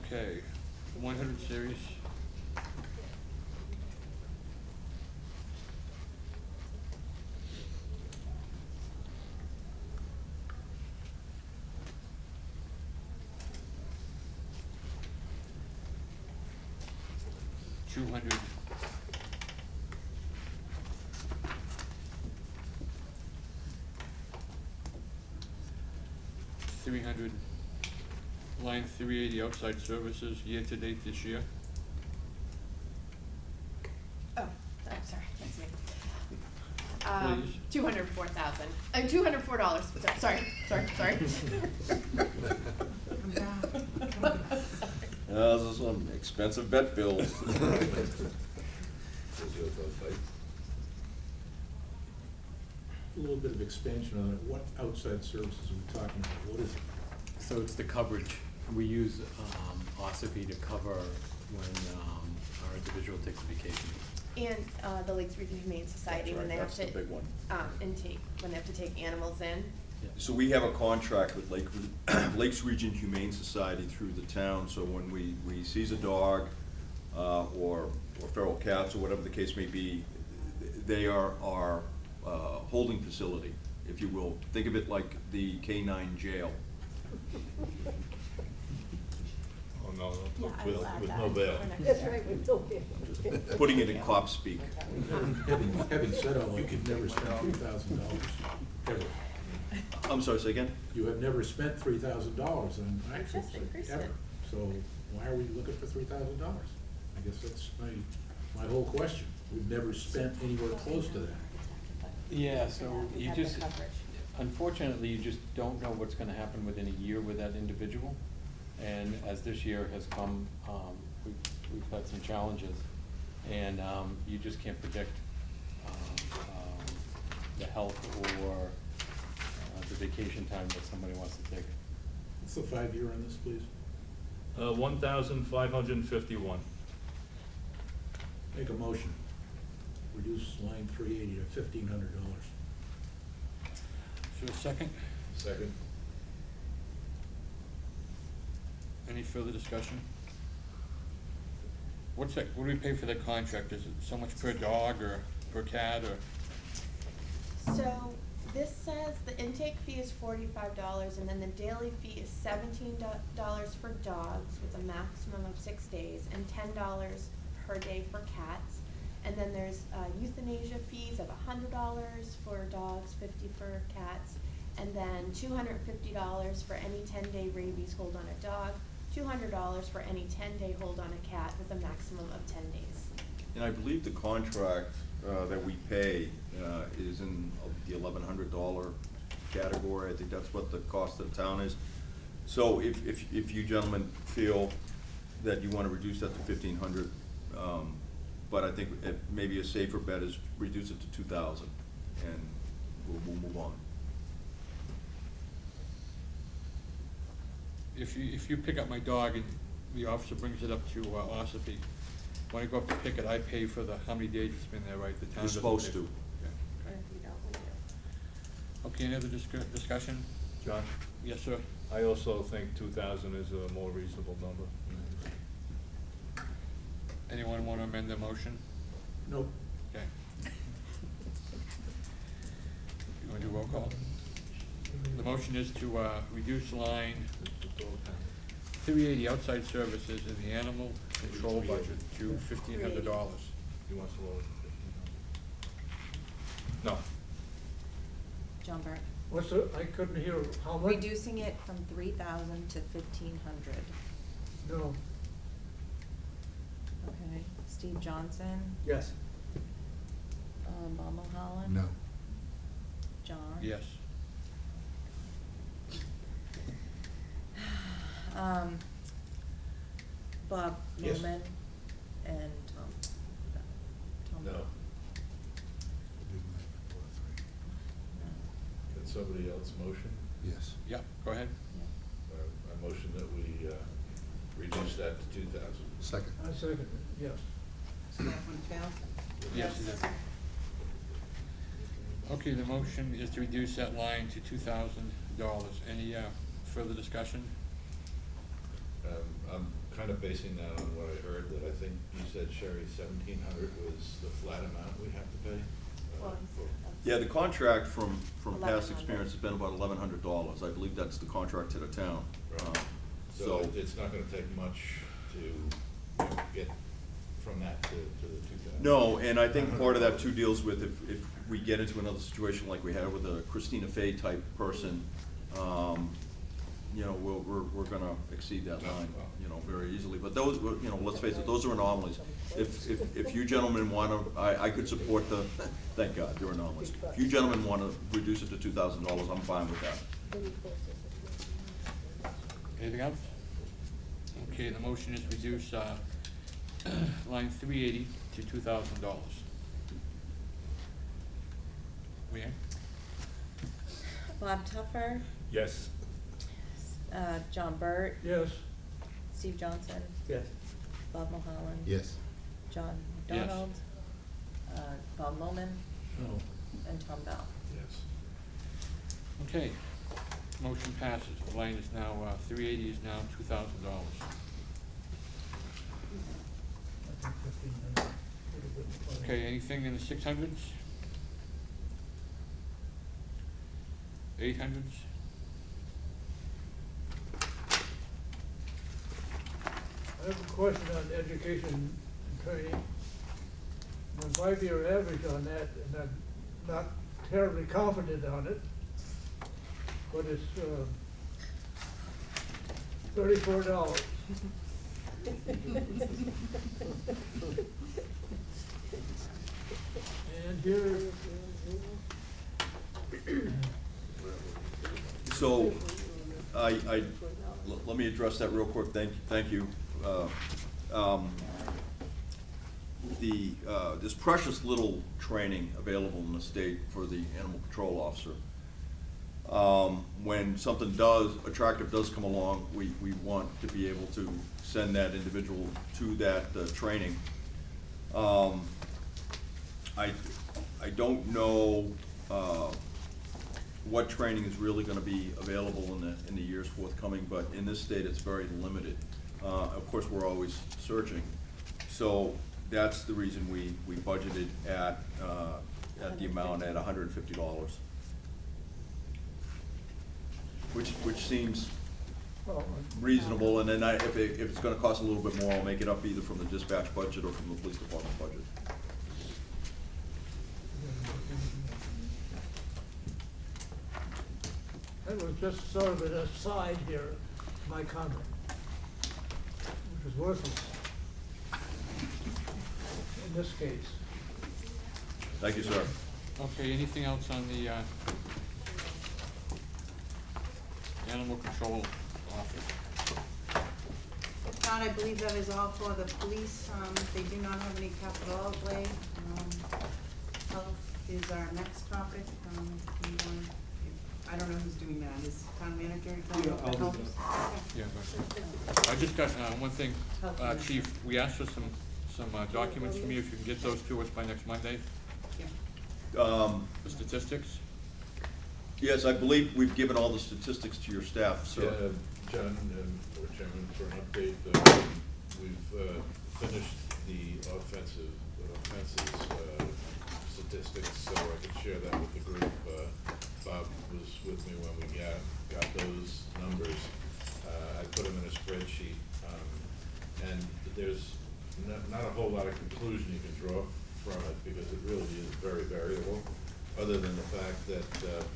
Okay, 100 series. $200. $300. Line 380 outside services, year-to-date this year. Oh, I'm sorry, that's me. Please. $204,000, $204, sorry. I'm back. Those are some expensive vet bills. A little bit of expansion on it. What outside services are we talking about? What is it? So it's the coverage We use OSIP to cover when our individual takes a vacation. And the Lakes Region Humane Society, That's when they right, have that's to, the big one. intake, when they have to take animals in. So we have a contract with Lakes Region Humane Society through the town, so when we seize a dog, or feral cats, or whatever the case may be, they are our holding facility, if you will. Think of it like the K-9 jail. Oh, no, Yeah, I will add with that no bail. for next That's year. right, we don't get. Putting it in cop speak. Having said all, you could never spend $3,000, ever. I'm sorry, say again? You have never spent $3,000 on actions, just increased ever. it. So why are we looking for $3,000? I guess that's my whole question. We've never spent anywhere close to that. Yeah, so We you have the just, coverage. unfortunately, you just don't know what's gonna happen within a year with that individual. And as this year has come, we've had some challenges, and you just can't predict the health or the vacation time that somebody wants to take. What's the 5-year on this, please? 1,551. Make a motion. Reduce line 380 to $1,500. Is there a second? Second. Any further discussion? What do we pay for that contract? Is it so much per dog or per cat or? So this says the intake fee is $45, and then the daily fee is $17 for dogs with a maximum of 6 days, and $10 per day for cats. And then there's euthanasia fees of $100 for dogs, $50 for cats, and then $250 for any 10-day rabies hold on a dog, $200 for any 10-day hold on a cat with a maximum of 10 days. And I believe the contract that we pay is in the $1,100 category. I think that's what the cost of the town is. So if you gentlemen feel that you want to reduce that to $1,500, but I think maybe a safer bet is reduce it to $2,000, and we'll move on. If you pick up my dog and the officer brings it up to Ossipee, when I go up to pick it, I pay for how many days it's been there, right? The town You're doesn't supposed pay to. for- yeah. And if you don't, we do. Okay, any other discussion? John, Yes, sir. I also think 2,000 is a more reasonable number. Anyone want to amend the motion? Nope. Okay. You want to do roll call? The motion is to reduce line 380 outside services in the animal control budget to $1,500. He wants to lower it to 15,000. No. John Bart. What's the, I couldn't hear, how much? Reducing it from 3,000 to 1,500. No, Okay. Steve Johnson, Yes. Bob Mulholland. No. John. Yes. Bob Yes. Newman and Tom. No. No. Can somebody else motion? Yes. Yeah, go ahead. I motion that we reduce that to 2,000. Second. I second it, yes. So that one failed? Yes, it is. Okay, the motion is to reduce that line to $2,000. Any further discussion? I'm kind of basing that on what I heard, that I think you said, Sherry, 1,700 was the flat amount we have to pay? Well, Yeah, the contract from past 1,100. experience has been about $1,100. I believe that's the contract to the town. Right. So it's not gonna take much to get from that to the 2,000? No, and I think part of that too deals with if we get into another situation like we had with a Christina Fay type person, you know, we're gonna exceed that line, you know, very easily. But those, you know, let's face it, those are anomalies. If you gentlemen wanna, I could support the, thank God, they're anomalies. If you gentlemen wanna reduce it to $2,000, I'm fine with that. Anything else? Okay, the motion is to reduce line 380 to $2,000. Leanne? Bob Tuffer, Yes. John Burt, Yes. Steve Johnson, Yes. Bob Mulholland. Yes. John Yes. McDonald, Bob Lohman, No. and Tom Bell. Yes. Okay, motion passes. The line is now, 380 is now $2,000. I think 1500. Okay, anything in the 600s? 800s? I have a question on education and training. The 5-year average on that, and I'm not terribly confident on it, but it's $34. And here, So, let me address that real quick, thank you. This precious little training available in the state for the animal control officer. When something attractive does come along, we want to be able to send that individual to that training. I don't know what training is really gonna be available in the years forthcoming, but in this state, it's very limited. Of course, we're always searching, so that's the reason we budgeted at the amount at $150. Which seems well, reasonable, and then if it's gonna cost a little bit more, I'll make it up either from the dispatch budget or from the police department budget. that was just sort of an aside here, my comment, which is worthless in this case. Thank you, sir. Okay, anything else on the, animal control office? John, I believe that is all for the police. They do not have any capital outlay. Health is our next topic. I don't know who's doing that. Is town manager going Yeah, with I'll the do health? that. Yeah, go ahead. I just got, one thing, Chief, we asked for some documents from you, if you can get those to us by next Monday, Yeah. the statistics. Yes, I believe we've given all the statistics to your staff, sir. Yeah, John, or Chairman, for an update, we've finished the offenses statistics, so I could share that with the group. Bob was with me when we got those numbers. I put them in a spreadsheet, and there's not a whole lot of conclusion you can draw from it, because it really is very variable, other than the fact that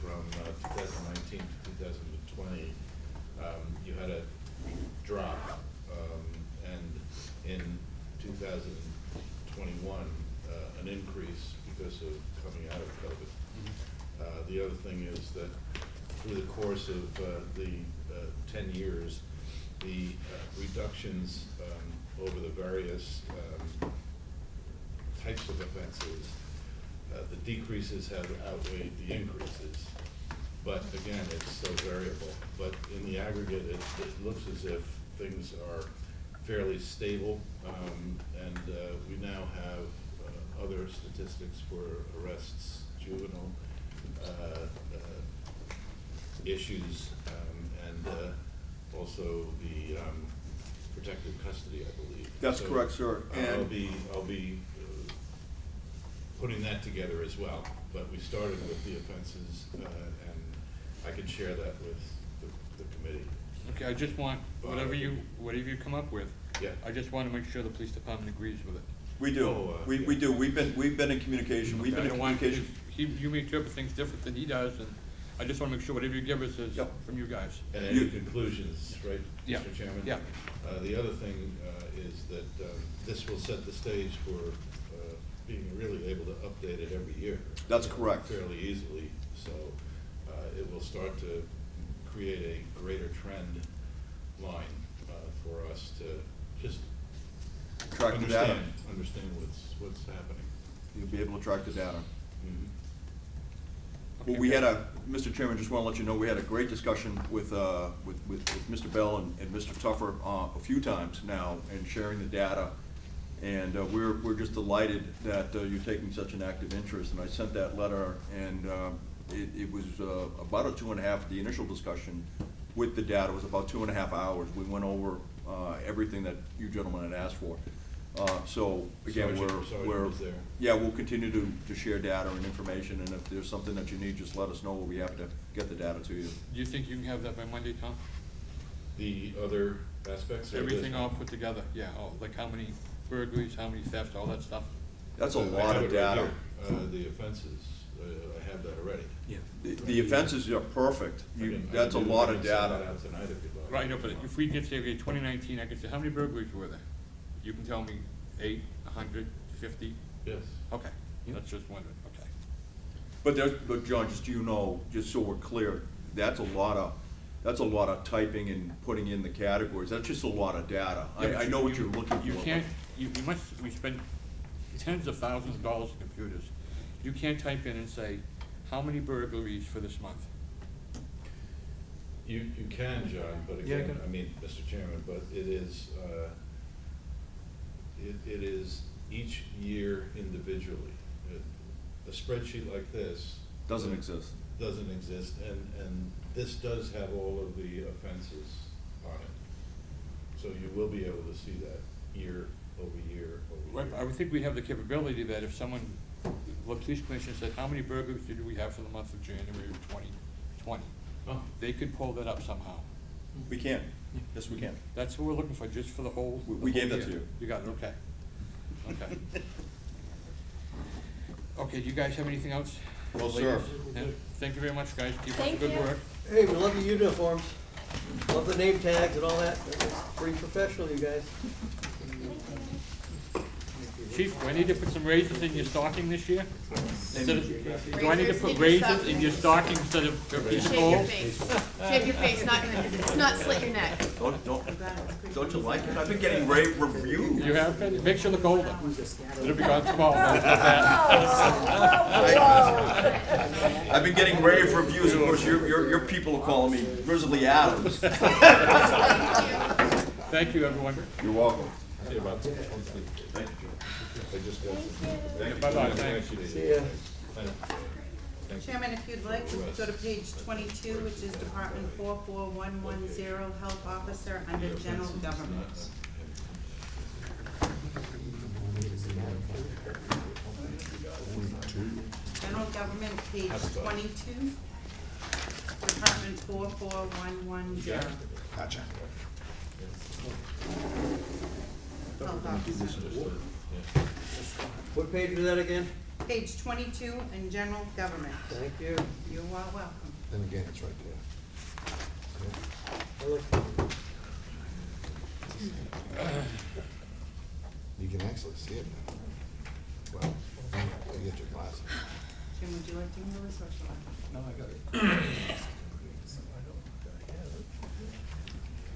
from 2019 to 2020, you had a drop, and in 2021, an increase because of coming out of COVID. The other thing is that through the course of the 10 years, the reductions over the various types of offenses, the decreases have outweighed the increases. But again, it's so variable. But in the aggregate, it looks as if things are fairly stable, and we now have other statistics for arrests, juvenile issues, and also the protective custody, I believe. That's So, correct, sir. I'll And be putting that together as well, but we started with the offenses, and I can share that with the committee. Okay, I just want, whatever you come up with, Yeah. I just want to make sure the police department agrees with it. we do, Oh, we yeah. do. We've been in communication. We've Okay, been I in don't want- communication. You may interpret things different than he does, and I just want to make sure whatever you give us is Yep. from you guys. And any conclusions, right, Yeah. Mr. Chairman? Yeah. The other thing is that this will set the stage for being really able to update it every year. That's correct. Fairly easily, so it will start to create a greater trend line for us to just Track the data. understand what's happening. You'll be able to track the data. Mhm. Okay, Well, we had good. Mr. Chairman, just want to let you know, we had a great discussion with Mr. Bell and Mr. Tuffer a few times now, and sharing the data. And we're just delighted that you're taking such an active interest. And I sent that letter, and it was about a 2.5, the initial discussion with the data was about 2.5 hours. We went over everything that you gentlemen had asked for. So again, yeah, we'll continue to share data and information, and if there's something that you need, just let us know. We'll be happy to get the data to you. Do you think you can have that by Monday, Tom? The other aspects of this? Everything all put together, yeah, like how many burglaries, how many thefts, all that stuff? That's a I lot have of it right data. here. The offenses, I have that already. The offenses are perfect. That's a lot of data. I can send that out tonight if you'd like. Right, no, but if we can say, okay, 2019, I can say, how many burglaries were there? You can tell me 8, 100, 50? Yes. Okay, that's just wondering, okay. But John, just so you know, just so we're clear, that's a lot of typing and putting in the categories. That's just a lot of data. Yeah, but I know what you're looking for. You can't, we spend tens of thousands of dollars on computers. You can't type in and say, how many burglaries for this month? You can, John, but Yeah, again, can- I mean, Mr. Chairman, but it is each year individually. A spreadsheet like this. Doesn't exist. Doesn't exist, and this does have all of the offenses on it. So you will be able to see that year over year over Right, year. I would think we have the capability that if someone, the police commissioner said, how many burglaries did we have for the month of January of 2020? Oh. They could pull that up somehow. We can. Yes, we can. That's what we're looking for, just for the whole. We the gave whole that to year. you. You got it, okay. Okay. Okay, do you guys have anything else? Well, sir. Yeah? Thank you very much, guys. Keep up the Thank good you. work. Hey, we love the uniforms, love the name tags and all that, that's pretty professional, you guys. Chief, do I need to put some raises in your stocking this year? Instead of- Do I need to Razors put in your raises stocking. in your stocking instead of a piece of Shave your gold? face. Shave your face, not slit your neck. Don't you like it? I've been getting rave reviews. You have, been? Makes you look older. It'll be gone tomorrow. Don't look at I've been getting rave reviews. Of course, your people are calling me Grizzly Adams. it. Thank you, everyone. You're welcome. See you about that. Thank you, Joe. I just got some. Bye-bye, thanks. See ya. Thank you. Chairman, if you'd like, we could go to page 22, which is Department 44110, Health Officer, under General Government. General Government, page 22, Department 44110. Gotcha. Health Officer. What page was that again? Page 22 in General Government. Thank you. You are welcome. Then again, it's right there. I like You can actually see it now. Well, you get your glasses. Jim, would you like to hear this or shall I? No, I got it.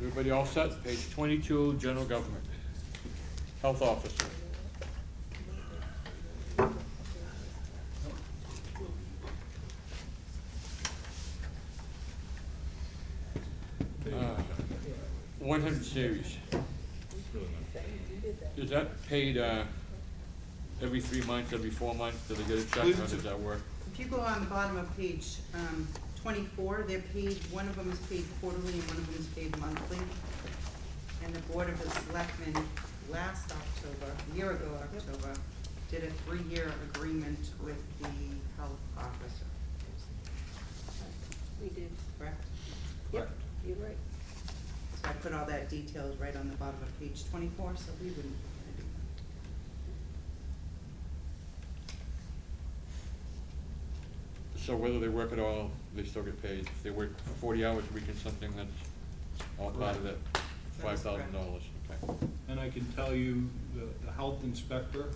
Everybody all set? Page 22, General Government. Health Officer. Uh, 100 series. Is that paid every 3 months, every 4 months? Do they get a check? How does that work? If you go on the bottom of page 24, they're paid, one of them is paid quarterly and one of them is paid monthly. And the Board of Selectmen last October, a year ago October, did a 3-year agreement with the health officer. We did. Correct? Yep, you're right. So I put all that details right on the bottom of page 24, so we wouldn't. So whether they work at all, they still get paid. If they work 40 hours a week in something, that's all part of that $5,000, okay. And I can tell you, the health inspector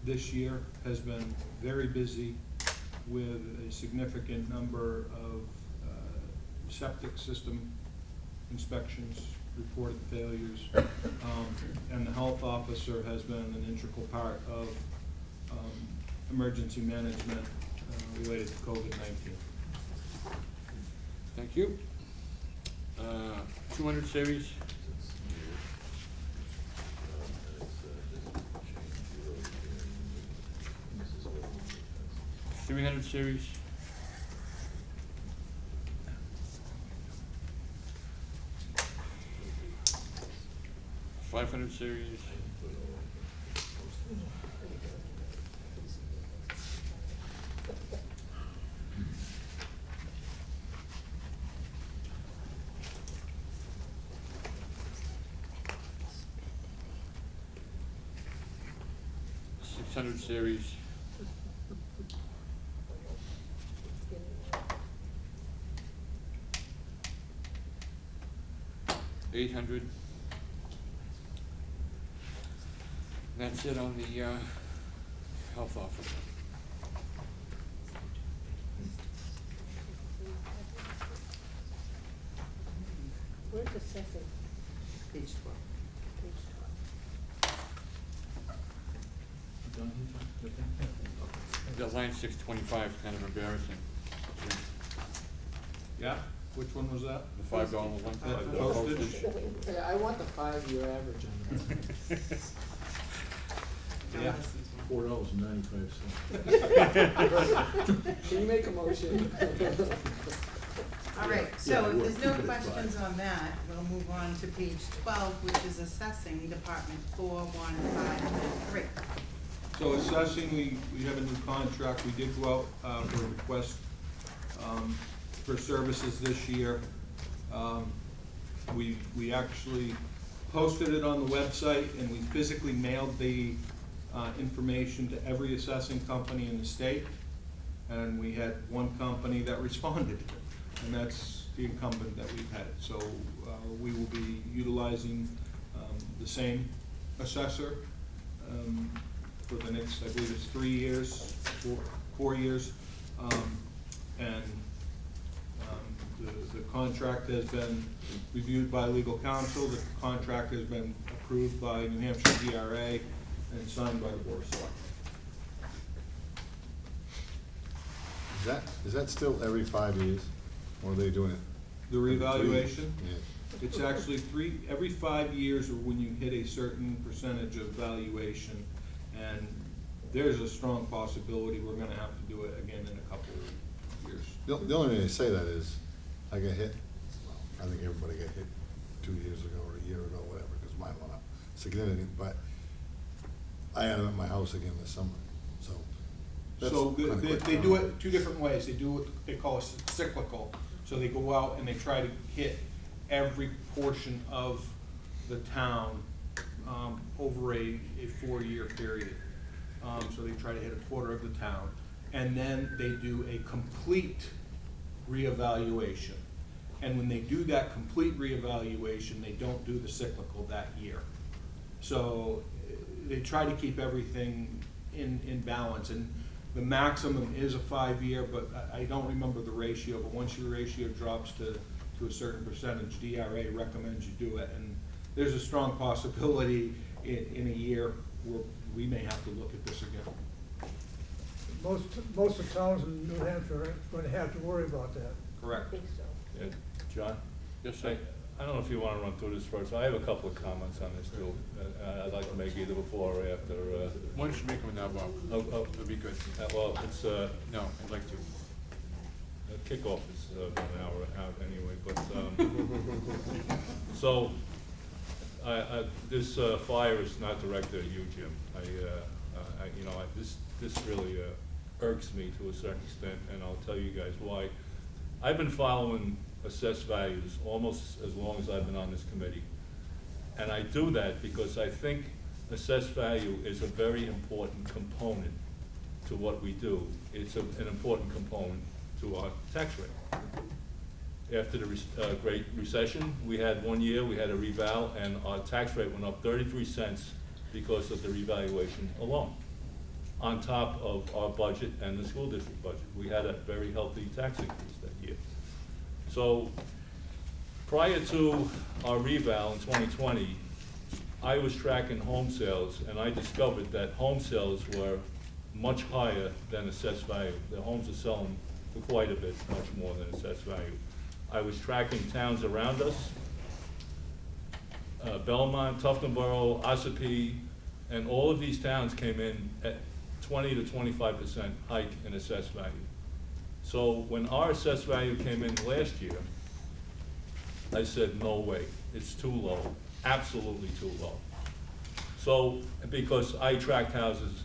this year has been very busy with a significant number of septic system inspections, reported failures. And the health officer has been an integral part of emergency management related to COVID-19. Thank you. 200 series, $300 series, $500 series, $600 series, $800. That's it on the health officer. Where's assessing? Page 12. Page 12. That line 625 is kind of embarrassing. Yeah, which one was that? The $5 one. Postage? Yeah, I want the 5-year average on that. Yeah. $4.95. Can you make a motion? All right, so if there's no questions on that, we'll move on to page 12, which is assessing Department 4153. So assessing, we have a new contract. We did go out for a request for services this year. We actually posted it on the website, and we physically mailed the information to every assessing company in the state. And we had one company that responded, and that's the incumbent that we've had. So we will be utilizing the same assessor for the next, I believe it's 3 years, 4 years. The contract has been reviewed by legal counsel. The contract has been approved by New Hampshire DRA and signed by the Board of Selectmen. Is that still every 5 years, or are they doing it? The revaluation, Yeah. it's actually every 5 years or when you hit a certain percentage of valuation. And there's a strong possibility we're gonna have to do it again in a couple of years. The only reason I say that is, I got hit, well, I think everybody got hit 2 years ago or a year ago, whatever, because mine went up significant, but I had them at my house again this summer, so. that's So kinda quick they do turnaround. it 2 different ways. They do what they call a cyclical. So they go out and they try to hit every portion of the town over a 4-year period. So they try to hit a quarter of the town. And then they do a complete reevaluation. And when they do that complete reevaluation, they don't do the cyclical that year. So they try to keep everything in balance. And the maximum is a 5-year, but I don't remember the ratio, but once your ratio drops to a certain percentage, DRA recommends you do it. And there's a strong possibility in a year where we may have to look at this again. Most of the towns in New Hampshire aren't going to have to worry about that. I Correct. think so. Yeah, John? Yes, sir. I don't know if you want to run through this first. I have a couple of comments on this too. I'd like to make either before or after. Why don't you make them now, Bob? Oh, That'd be good. well, it's, No, I'd like to. kickoff is 1 hour out anyway, but, so, this fire is not directed at you, Jim. This really irks me to a certain extent, and I'll tell you guys why. I've been following assessed values almost as long as I've been on this committee. And I do that because I think assessed value is a very important component to what we do. It's an important component to our tax rate. After the Great Recession, we had 1 year, we had a reval, and our tax rate went up 33 cents because of the revaluation alone, on top of our budget and the school district budget. We had a very healthy tax increase that year. So prior to our reval in 2020, I was tracking home sales, and I discovered that home sales were much higher than assessed value. The homes are selling for quite a bit, much more than assessed value. I was tracking towns around us, Belmont, Tuftonboro, Ossipee, and all of these towns came in at 20 to 25% hike in assessed value. So when our assessed value came in last year, I said, no way, it's too low, absolutely too low. So, because I tracked houses,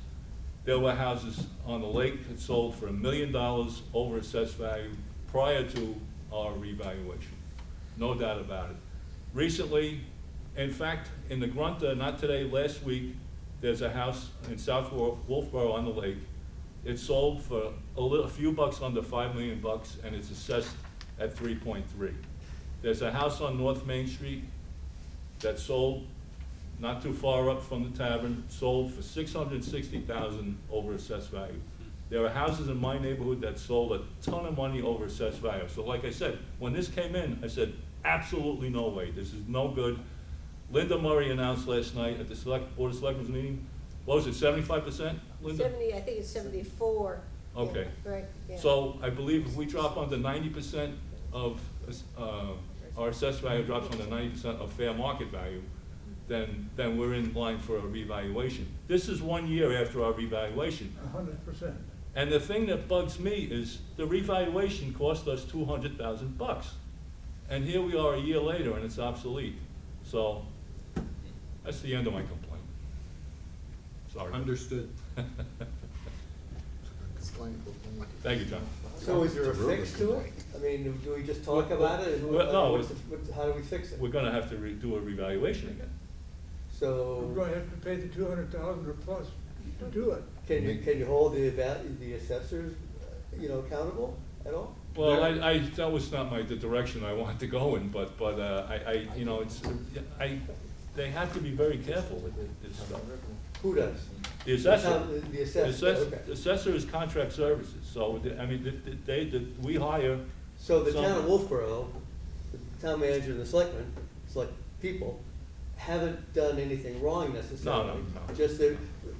there were houses on the lake that sold for $1 million over assessed value prior to our revaluation, no doubt about it. Recently, in fact, in the Grunta, not today, last week, there's a house in South Wolfeboro on the lake. It sold for a few bucks under $5 million, and it's assessed at 3.3. There's a house on North Main Street that sold not too far up from the tavern, sold for $660,000 over assessed value. There are houses in my neighborhood that sold a ton of money over assessed value. So like I said, when this came in, I said, absolutely no way, this is no good. Linda Murray announced last night at the Board of Selectmen's meeting, what was it, 75%, Linda? 70, I think it's 74. Okay. Yeah, right, yeah. So I believe if we drop under 90% of, our assessed value drops under 90% of fair market value, then we're in line for a revaluation. This is 1 year after our revaluation. 100%. And the thing that bugs me is the revaluation cost us $200,000. And here we are a year later and it's obsolete. So that's the end of my complaint. Sorry. Understood. Thank you, John. So is there a fix to it? I mean, do we just talk about it? and Well, no, how do we fix it? We're gonna have to do a revaluation again. So. We're going to have to pay the 200,000 or plus to do it. Can you hold the assessors, accountable at all? Well, that was not the direction I wanted to go in, but they have to be very careful with this stuff. Who does? The assessor. The assessor, okay. The assessor is contract services, so, we hire. So the town of some- Wolfeboro, the town manager and the selectmen, select people, haven't done anything wrong necessarily. No. Just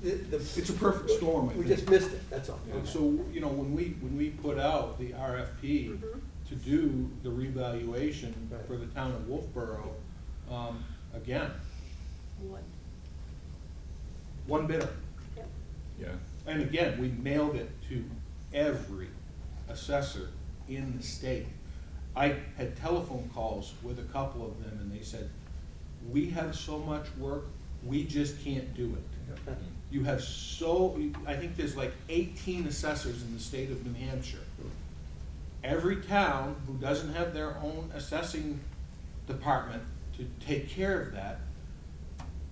It's a perfect storm, I we think. just missed it, that's all. And so, when we put out the RFP to do the revaluation Right. for the town of Wolfeboro, again, one bidder. Yeah. And again, we mailed it to every assessor in the state. I had telephone calls with a couple of them and they said, we have so much work, we just can't do it. You have I think there's like 18 assessors in the state of New Hampshire. Every town who doesn't have their own assessing department to take care of that,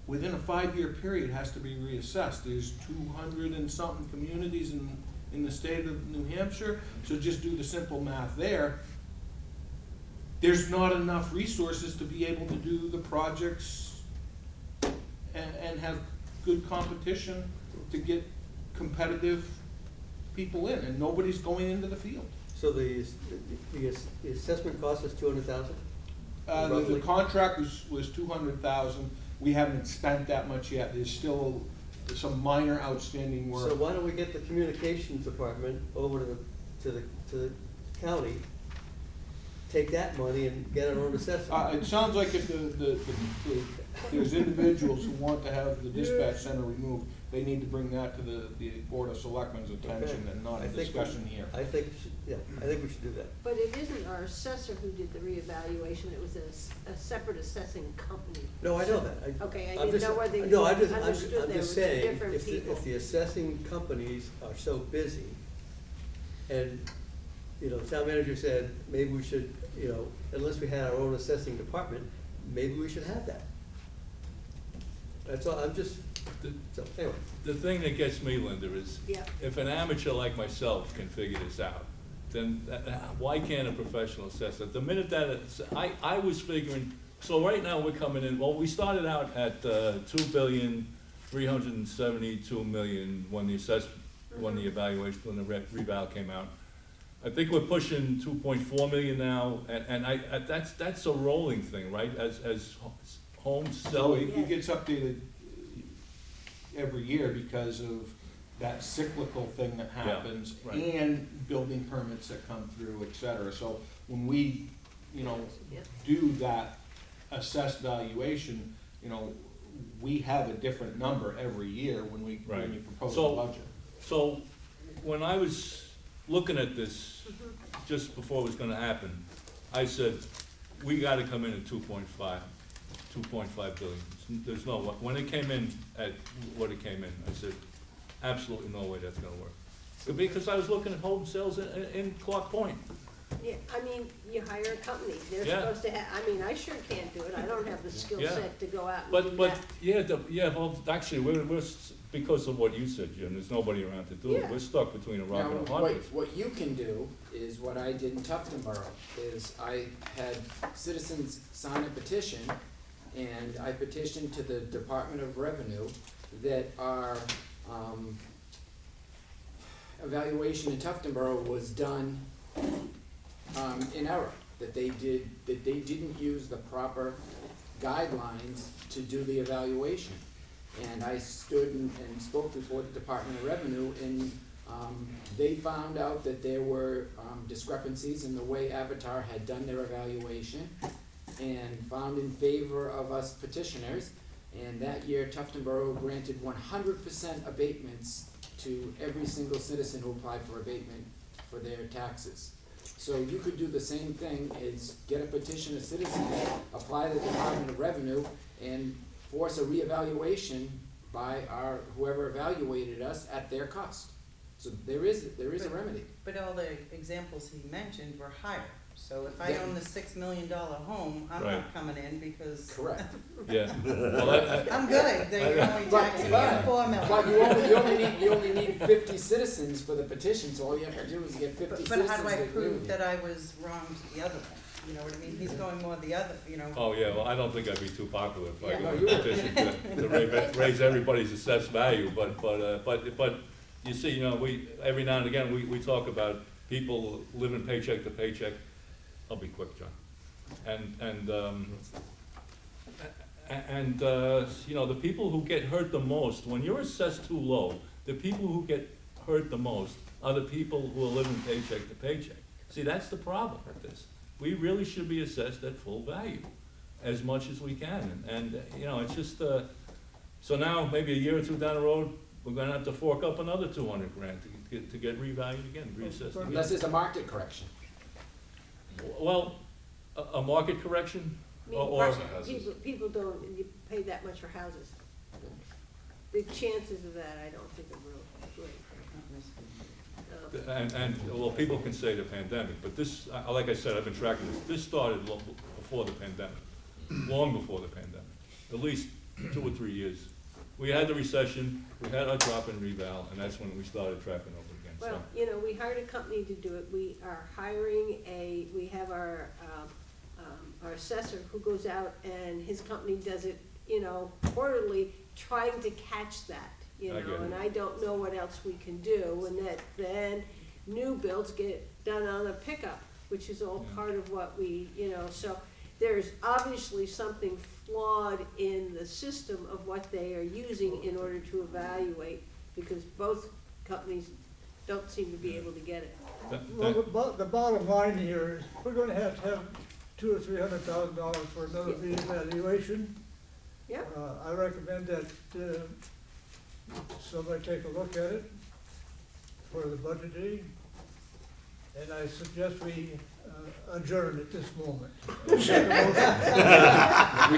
within a 5-year period has to be reassessed. There's 200 and something communities in the state of New Hampshire, so just do the simple math there. There's not enough resources to be able to do the projects and have good competition to get competitive people in, and nobody's going into the field. So the assessment cost us 200,000? The contract was 200,000. We haven't spent that much yet. There's still some minor outstanding work. So why don't we get the communications department over to the county, take that money and get our own assessment? It sounds like if there's individuals who want to have the dispatch center removed, they need to bring that to the Board of Selectmen's attention and not a discussion here. I think we should do that. But it isn't our assessor who did the reevaluation, it was a separate assessing company. No, I know that. Okay, I I'm didn't just- know whether you no, I'm understood there just was two saying, different people. if the assessing companies are so busy, and, the town manager said, maybe we should, unless we had our own assessing department, maybe we should have that. That's all, so, anyway. The thing that gets me, Linda, is Yeah. if an amateur like myself can figure this out, then why can't a professional assessor? The minute that I was figuring, so right now we're coming in, well, we started out at $2,372,000,000 when the evaluation, when the reval came out. I think we're pushing 2.4 million now, and that's a rolling thing, right? As homes So sell. it gets updated every year because of that cyclical thing that happens, right. and building permits that come through, et cetera. So when we, Yeah. do that assessed valuation, we have a different number every year when we Right. propose So- the budget. So, when I was looking at this, just before it was gonna happen, I said, we gotta come in at 2.5 billion. There's no, when it came in at what it came in, I said, absolutely no way that's gonna work. Because I was looking at home sales in Clark Point. Yeah, I mean, you hire a company, they're Yeah. supposed to I sure can't do it, I don't have the skill Yeah. set to go out and do But, that. well, actually, because of what you said, Jim, there's nobody around to do it. Yeah. We're stuck between a rock Now, and a hard place. what you can do is what I did in Tufton Borough, is I had citizens sign a petition, and I petitioned to the Department of Revenue that our, evaluation in Tufton Borough was done, in error, that they didn't use the proper guidelines to do the evaluation. And I stood and spoke before the Department of Revenue, and they found out that there were discrepancies in the way Avatar had done their evaluation, and found in favor of us petitioners. And that year, Tufton Borough granted 100% abatements to every single citizen who applied for abatement for their taxes. So you could do the same thing, is get a petition of citizens, apply to the Department of Revenue, and force a reevaluation by whoever evaluated us at their cost. So there is a remedy. But all the examples he mentioned were higher. So if I Yeah. own the $6 million home, I'm Right. not coming in because Correct. Yeah. Well, I'm good. They're only taxing me at $4 million. But you only need 50 citizens for the petition, so all you have to do is get 50 But citizens. how do I that agree prove with you. that I was wrong to the other one? You know what I mean? He's going more the other, Oh, yeah, well, I don't think I'd be too popular if I Yeah. go No, on you a would. petition to raise everybody's assessed value, but you see, every now and again, we talk about people living paycheck to paycheck. I'll be quick, John. The people who get hurt the most, when you're assessed too low, the people who get hurt the most are the people who are living paycheck to paycheck. See, that's the problem with this. We really should be assessed at full value, as much as we can, it's just, so now, maybe a year or two down the road, we're gonna have to fork up another 200 grand to get revalued again, reassessed again. Unless there's a market correction. Well, a market correction, I mean, or, people don't, you pay that much for houses. The chances of that, I don't think are real great. well, people can say the pandemic, but this, like I said, I've been tracking this, this started before the pandemic, long before the pandemic, at least 2 or 3 years. We had the recession, we had our drop in reval, and that's when we started tracking over again, so. Well, we hired a company to do it, we are hiring we have our assessor who goes out and his company does it, quarterly, trying to catch that, I get it. and I don't know what else we can do, and that then new builds get done on a pickup, which is all Yeah. part of what we, so there's obviously something flawed in the system of what they are using in order to evaluate, because both companies don't seem to be able to get it. Well, the bottom line here is, we're gonna have $200,000 or $300,000 for another reevaluation. Yeah. I recommend that, somebody take a look at it for the budgeting, and I suggest we adjourn at this moment. We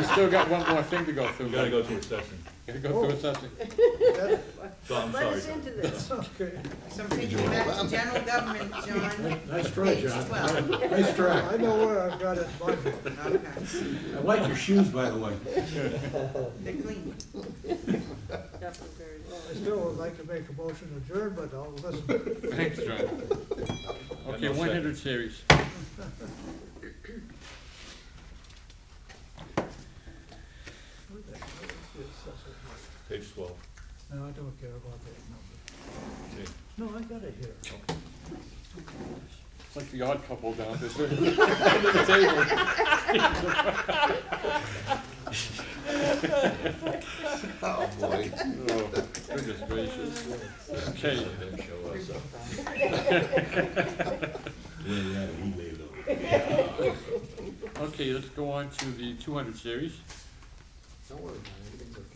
still got one more thing to go through. We gotta go through recession, Gotta go through assessing. so I'm Let sorry. us into this. Okay. So I'm taking you back to general government, John. Nice try, Page John. 12. Nice try. I know where I've got it budgeted. Okay. I like your shoes, by the way. They're clean. That's very well. I still would like to make a motion to adjourn, but I'll listen. Thanks, John. Okay, no 100 series. Page 12. No, I don't care about that number. Gee. No, I got it here. It's like the odd couple down this end of the table. Oh, boy. Oh, goodness gracious. Okay, Don't show us up. okay, let's go on to the 200 series. Don't worry, man, everything's okay.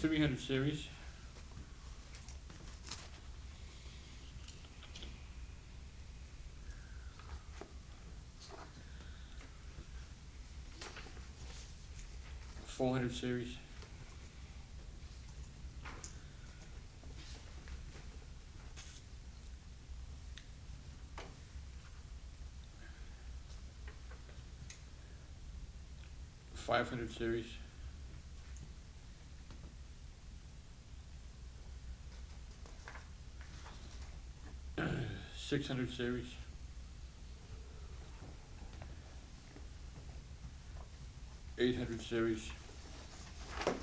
300 series. $400 series. $500 series. 600 series. 800 series. And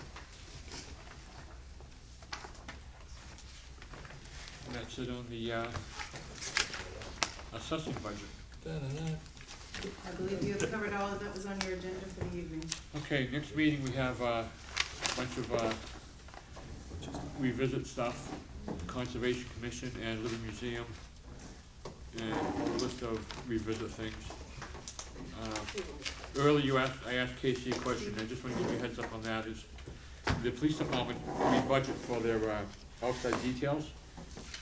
that's it on the assessing budget. I believe you have covered all of that was on your agenda for the evening. Okay, next meeting we have a bunch of revisit stuff, Conservation Commission and Living Museum, and a whole list of revisit things. Earlier I asked Casey a question, I just want to give you a heads up on that, is the police department re-budget for their outside details,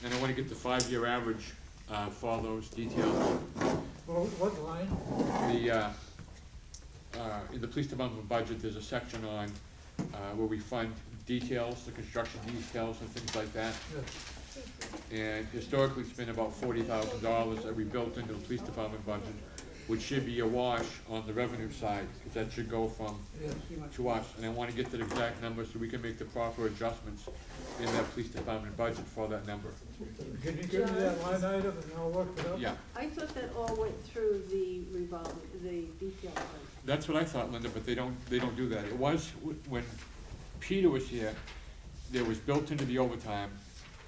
and I want to get the 5-year average for those details. Well, what line? In the police department budget, there's a section on where we fund details, the construction details and things like that. Yeah. And historically, it's been about $40,000 that we built into the police department budget, which should be a wash on the revenue side, because that should go from to us. And I want to get that exact number so we can make the proper adjustments in that police department budget for that number. Can you give me that line item and I'll work it out? Yeah, I thought that all went through the revolving, the detail fund. that's what I thought, Linda, but they don't do that. It was, when Peter was here, there was built into the overtime,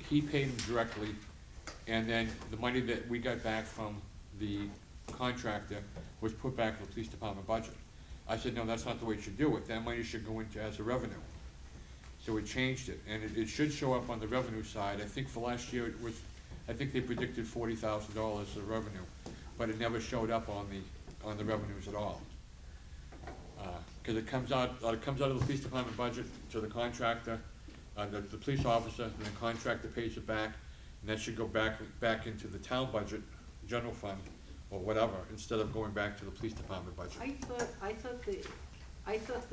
he paid him directly, and then the money that we got back from the contractor was put back in the police department budget. I said, no, that's not the way you should do it, that money should go into as a revenue. So we changed it, and it should show up on the revenue side. I think for last year it was, I think they predicted $40,000 of revenue, but it never showed up on the revenues at all. Cause it comes out of the police department budget to the contractor, the police officer, and the contractor pays it back, and that should go back into the town budget, general fund, or whatever, instead of going back to the police department budget. I thought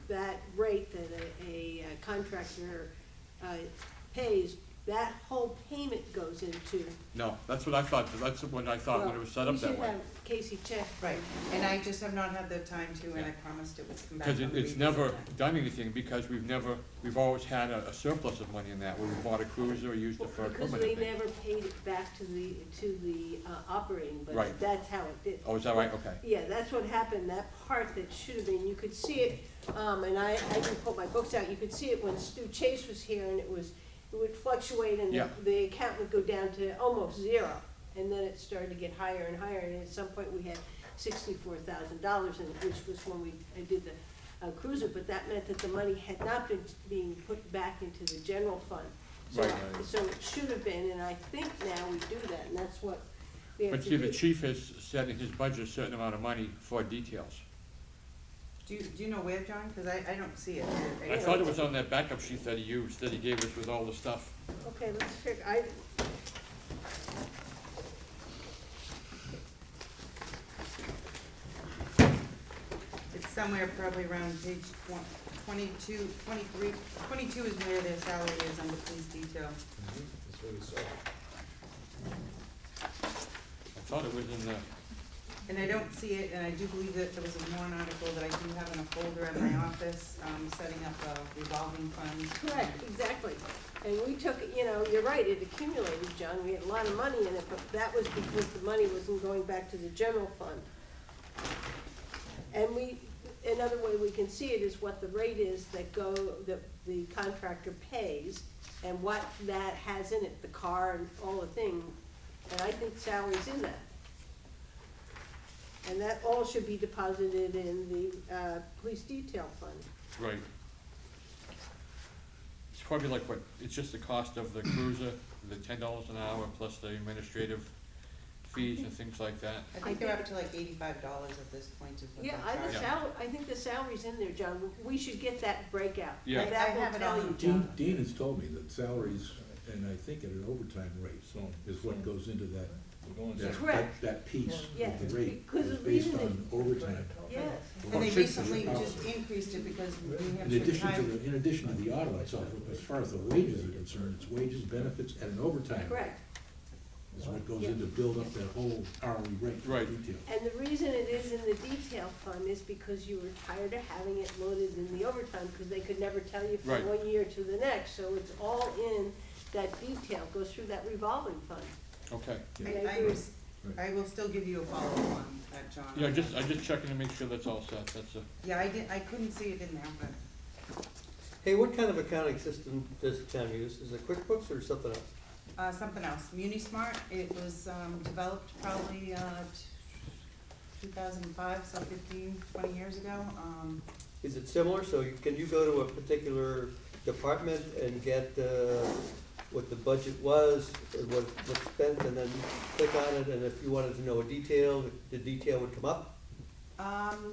that rate that a contractor pays, that whole payment goes into. No, that's what I thought, that's what I thought when it was set up that way. We should have Casey check. Right, and I just have not had the time to, and I promised it would come back. Because on the it's revisit never then. done anything, because we've always had a surplus of money in that, where we bought a cruiser or used it for Because equipment. they I think. never paid it back to the operating budget. Right. That's how it did. Oh, is that right? Okay. Yeah, that's what happened, that part that should have been, you could see it, and I didn't put my books out, you could see it when Stu Chase was here, and it would fluctuate, and Yeah. the account would go down to almost zero, and then it started to get higher and higher, and at some point we had $64,000 in it, which was when I did the cruiser, but that meant that the money had not been being put back into the general fund. So, Right. so it should have been, and I think now we do that, and that's what we have But to see, do. the chief has set in his budget a certain amount of money for details. Do you know where, John? Cause I don't see it. I thought it was on that backup sheet that he used, that he gave us with all the stuff. Okay, let's figure, It's somewhere probably around page 22, 23, 22 is where their salary is under police detail. That's what we saw. I thought it was in the, And I don't see it, and I do believe that there was a warrant article that I do have in a folder at my office, setting up a revolving fund. correct, exactly. And we took, you're right, it accumulated, John, we had a lot of money in it, but that was because the money wasn't going back to the general fund. And another way we can see it is what the rate is that the contractor pays, and what that has in it, the car and all the thing, And I think salary's in that. And that all should be deposited in the, police detail fund. Right. It's probably like what, it's just the cost of the cruiser, the $10 an hour plus the administrative fees and things like that. I think they're up to like $85 at this point is what Yeah, they're charging. I think the salary's in there, John. We should get that breakout. Yeah. And I that have will it tell on. you, Dean, John. Dean has told me that salaries, and I think at an overtime rate, is what goes into that, Correct. that piece Yeah, of the rate because is the based reason on overtime. Yes. And they Well, recently just increased it because New Hampshire In addition to the auto itself, as far as the wages are concerned, it's wages, benefits, and an overtime Correct. is what goes in to build up that whole hourly rate for Right. detail. And the reason it is in the detail fund is because you were tired of having it loaded in the overtime, because they could never tell you from Right. one year to the next, so it's all in that detail, goes through that revolving fund. Okay. I will still give you a follow-up on that, John. Yeah, I'm just checking to make sure that's all set, that's a, Yeah, I couldn't see it in there, but, Hey, what kind of accounting system does the town use? Is it QuickBooks or something else? something else, MuniSmart, it was, developed probably, 2005, so 15, 20 years ago. Is it similar? So can you go to a particular department and get, what the budget was, and what's spent, and then click on it, and if you wanted to know a detail, the detail would come up?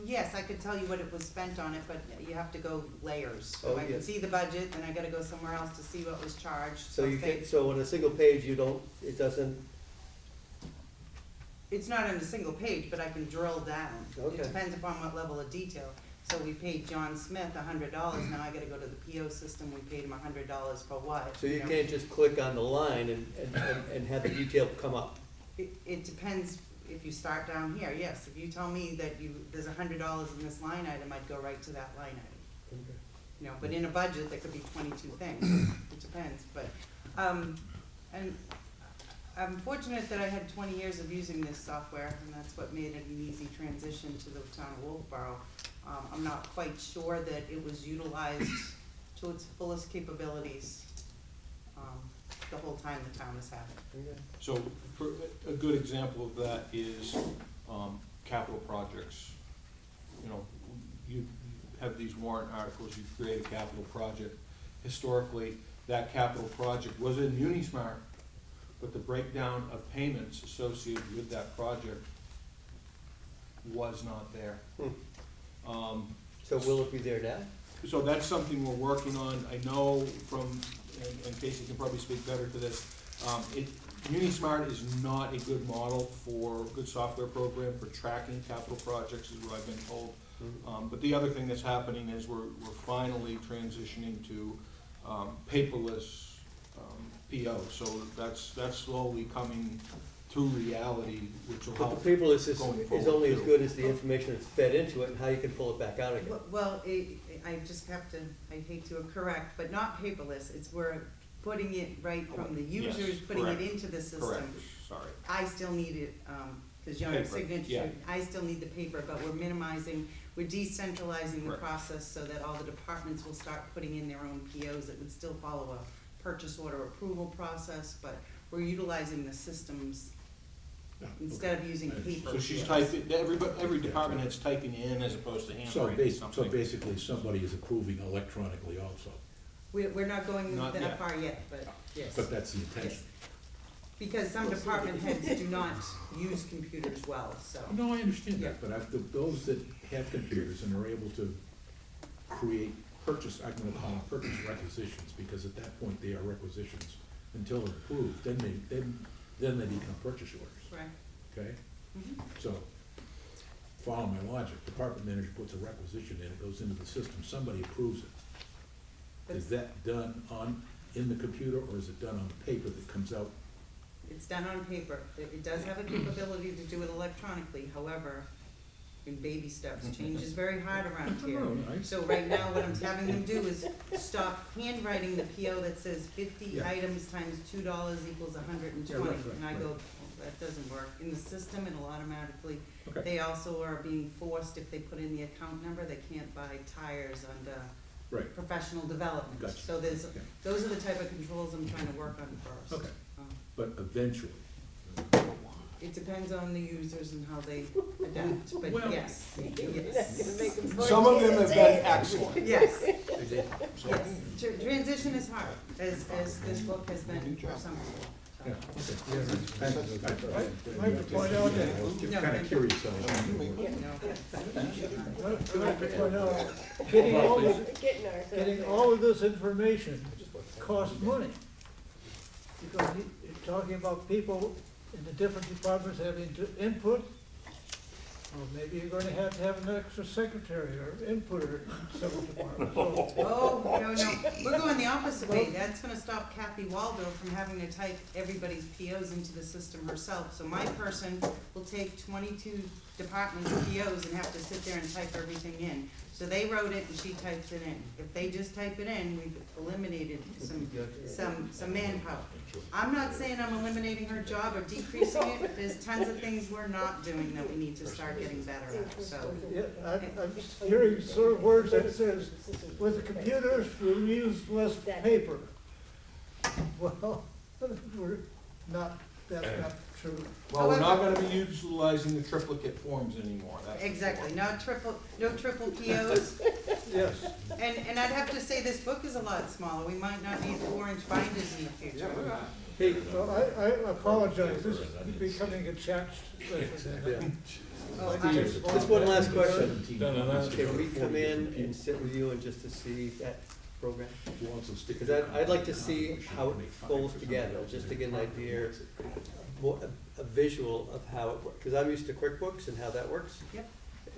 Yes, I could tell you what it was spent on it, but you have to go layers. So Oh, I yeah. can see the budget, then I gotta go somewhere else to see what was charged. So you say- can, so on a single page, it doesn't, It's not on a single page, but I can drill down. Okay. It depends upon what level of detail. So we paid John Smith $100, now I gotta go to the PO system, we paid him $100 for what? so you know? can't just click on the line and have the detail come up? It depends, if you start down here, yes, if you tell me that there's $100 in this line item, I'd go right to that line item. Okay. You know, but in a budget, there could be 22 things, it depends, but, and I'm fortunate that I had 20 years of using this software, and that's what made it an easy transition to the town of Wolfeboro. I'm not quite sure that it was utilized to its fullest capabilities, the whole time the town has had it. Okay. So, for, a good example of that is, capital projects. You know, you have these warrant articles, you create a capital project. Historically, that capital project was in MuniSmart, but the breakdown of payments associated with that project was not there. So will it be there now? So that's something we're working on. I know from, and Casey can probably speak better to this, MuniSmart is not a good model for, good software program for tracking capital projects, is what I've been told. But the other thing that's happening is we're finally transitioning to paperless PO, so that's slowly coming to reality, which will But help. the paperless is going only forward, as too. good as the information that's fed into it and how you can pull it back out again. Well, I just have to, I hate to correct, but not paperless, it's we're putting it right from the Yes, users, putting it correct, into the system. Correct, sorry. I still need it, cause your Paper, signature, yeah. I still need the paper, but we're minimizing, we're decentralizing the Correct. process so that all the departments will start putting in their own POs. It would still follow a purchase order approval process, but we're utilizing the systems instead of using paper. So she's POs. typing, every department head's typing in as opposed to So handwriting so something. basically, somebody is approving electronically also, We're not going Not that yet. far yet, but yes. but that's the intention. Because some department heads do not use computers well, so. No, I understand that, but those that have computers and are able to create purchase, I'm gonna call them purchase requisitions, because at that point, they are requisitions until they're approved, then they become purchase orders, Right. okay? Mhm. So, follow my logic, department manager puts a requisition in, it goes into the system, somebody approves it. Is that done in the computer, or is it done on the paper that comes out? It's done on paper. It does have a capability to do it electronically, however, in baby steps. Change is very hard around here. So right now, what I'm having them do is stop handwriting the PO that says 50 Yeah. items times $2 equals 120. Yeah, right, And I right. go, well, that doesn't work. In the system, it'll automatically, Okay. they also are being forced, if they put in the account number, they can't buy tires under Right, professional development. Gotcha. So Okay. those are the type of controls I'm trying to work on first. Okay. Um, but eventually, It depends on the users and how they adapt, but Well- yes, You're not yes. gonna make them vote Some of them have been against it. excellent. Yes, So- yes. Transition is hard, as this book has been for some people. Yeah, okay. I'd like to point out that, No, Kinda no, curious, I'd like to point out, getting all of this information costs money. Because you're talking about people in the different departments having to input, or maybe you're going to have an extra secretary or inputter in several departments. So, Oh, no, we're going the opposite way. That's gonna stop Kathy Waldo from having to type everybody's POs into the system herself. So my person will take 22 departments' POs and have to sit there and type everything in. So they wrote it and she types it in. If they just type it in, we've eliminated some manpower. I'm not saying I'm eliminating her job or decreasing it, but there's tons of things we're not doing that we need to start getting better at, so. yeah, I'm hearing sort of words that says, with the computers, we'll use less paper. Well, we're not, that's not true. Well, we're not gonna be utilizing the triplicate forms anymore, that's. for Exactly, sure. no triple POs. Yes. And I'd have to say this book is a lot smaller. We might not need 4-inch binders in the future. Hey, well, I apologize, this is becoming a chat session. Oh, Just one last question. No, no, no. Can we come in and sit with you and just to see that program? Who wants to stick Because I'd like to see how it folds together, just to get an idea, more, a visual of how it works. Because I'm used to QuickBooks and how that works. Yep.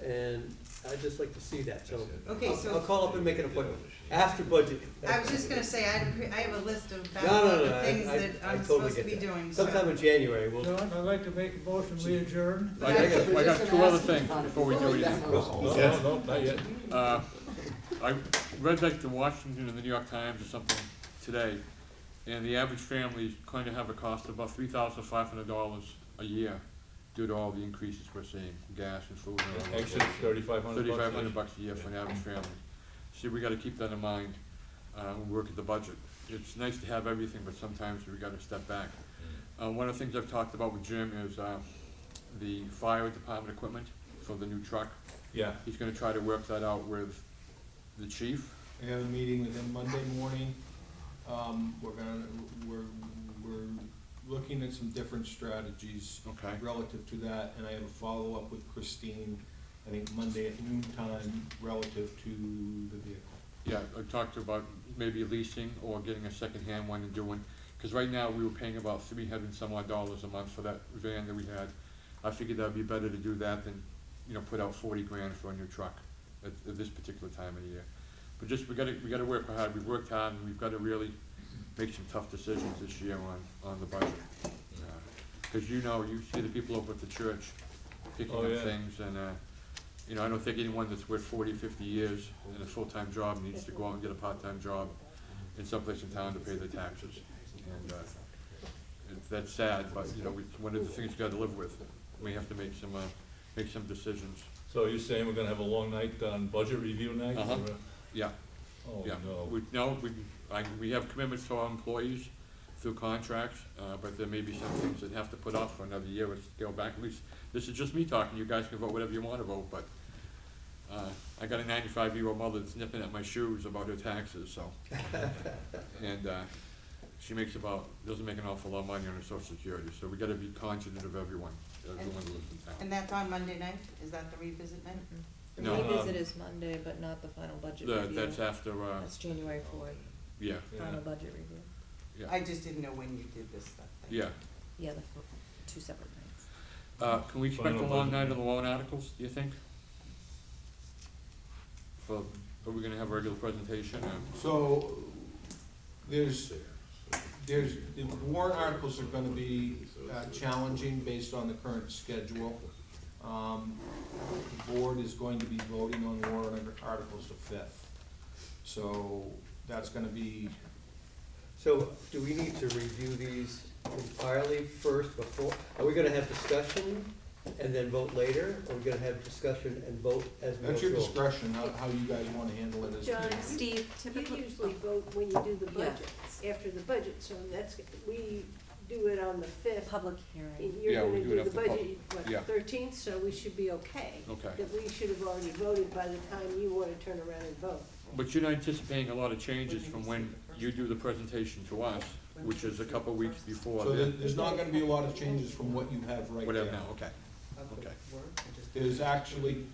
And I'd just like to see that, so. Okay, I'll so call up and make an appointment, after budget. I was just gonna say, I have a list of No, backlog no, of no, things I that I'm totally supposed to get be that. doing, so. Sometime in January, we'll. John, I'd like to make a motion, we adjourn. I got two other things before we do anything. No, not yet. I read like the Washington and the New York Times or something today, and the average family is going to have a cost of about $3,500 a year due to all the increases we're seeing, gas and food and all that. Exit $3,500. $3,500 a year for an average family. See, we gotta keep that in mind, when we work at the budget. It's nice to have everything, but sometimes we gotta step back. One of the things I've talked about with Jim is, the fire department equipment for the new truck. Yeah, He's gonna try to work that out with the chief. I have a meeting with him Monday morning. We're looking at some different strategies Okay. relative to that, and I have a follow-up with Christine, I think Monday at noon time, relative to the vehicle. Yeah, I talked about maybe leasing or getting a second-hand one and doing, because right now we were paying about $300 and some odd a month for that van that we had. I figured that'd be better to do that than, put out 40 grand for a new truck at this particular time of the year. But just, we gotta work hard, we've worked hard, and we've gotta really make some tough decisions this year on the budget. Cause you see the people over at the church picking Oh, up yeah. things, and, I don't think anyone that's worked 40, 50 years in a full-time job needs to go out and get a part-time job in someplace in town to pay their taxes. And, that's sad, but, it's one of the things you gotta live with. We have to make some decisions. so you're saying we're gonna have a long night on budget review night? Uh-huh. or, Yeah, Oh, yeah. no. We have commitments to our employees through contracts, but there may be some things that have to put off for another year or scale back. At least, this is just me talking, you guys can vote whatever you wanna vote, but, I got a 95-year-old mother that's nipping at my shoes about her taxes, so. And, she doesn't make an awful lot of money on her social security, so we gotta be conscious of everyone that lives in town. And that's on Monday night? Is that the revisit night? The No, revisit is Monday, but not the final budget review. That's after, That's January 4th, yeah, final budget review. yeah, I just didn't know when you did this stuff. yeah. Yeah, two separate nights. Can we expect a Final long budget. night on the loan articles, do you think? Are we gonna have a regular presentation, or? So, the warrant articles are gonna be challenging based on the current schedule. The board is going to be voting on warrant articles the 5th. So, that's gonna be, So, do we need to review these entirely first before, are we gonna have discussion and then vote later? Or are we gonna have discussion and vote as we go that's your through? discretion, how you guys wanna handle it as. John, Steve, you typically, usually vote when you do the Yeah. budget, after the budget, so we do it on the fifth. Public hearing. And you're Yeah, we gonna do it do the after pub- budget, yeah. what, 13th, so we should be okay. Okay. That we should have already voted by the time you wanna turn around and vote. But you're not anticipating a lot of changes from when you do the presentation to us, which is a couple of weeks before So the, there's not gonna be a lot of changes from what you have right there. whatever now, okay, okay. There's actually,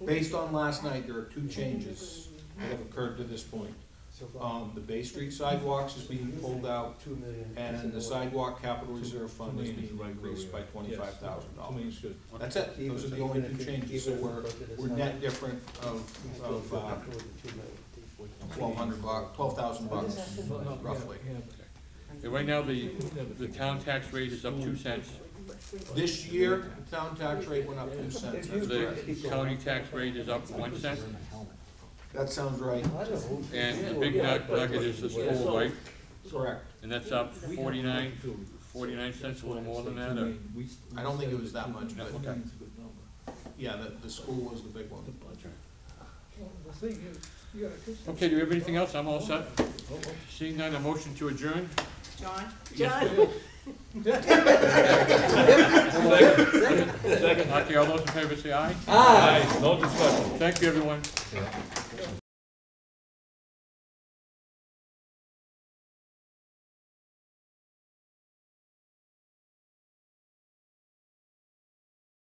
based on last night, there are 2 changes that have occurred to this point. The Bay Street sidewalks is being pulled out, and the sidewalk capital reserve fund is being increased by $25,000. Good. That's it, those are the only 2 changes, so we're net different of $12,000 roughly. And right now, the town tax rate is up 2 cents, This year, the town tax rate went up 2 cents, that's correct. the county tax rate is up 1 cent, That sounds right, and the big nugget is the school, right? correct. And that's up 49 cents, a little more than that, or? I don't think it was that much, but Okay. yeah, the school was the big one. The thing is, you gotta. Okay, do you have anything else? I'm all set. Seeing none, a motion to adjourn? John? John? Okay, all those in favor say aye. Aye, no discussion. Thank you, everyone.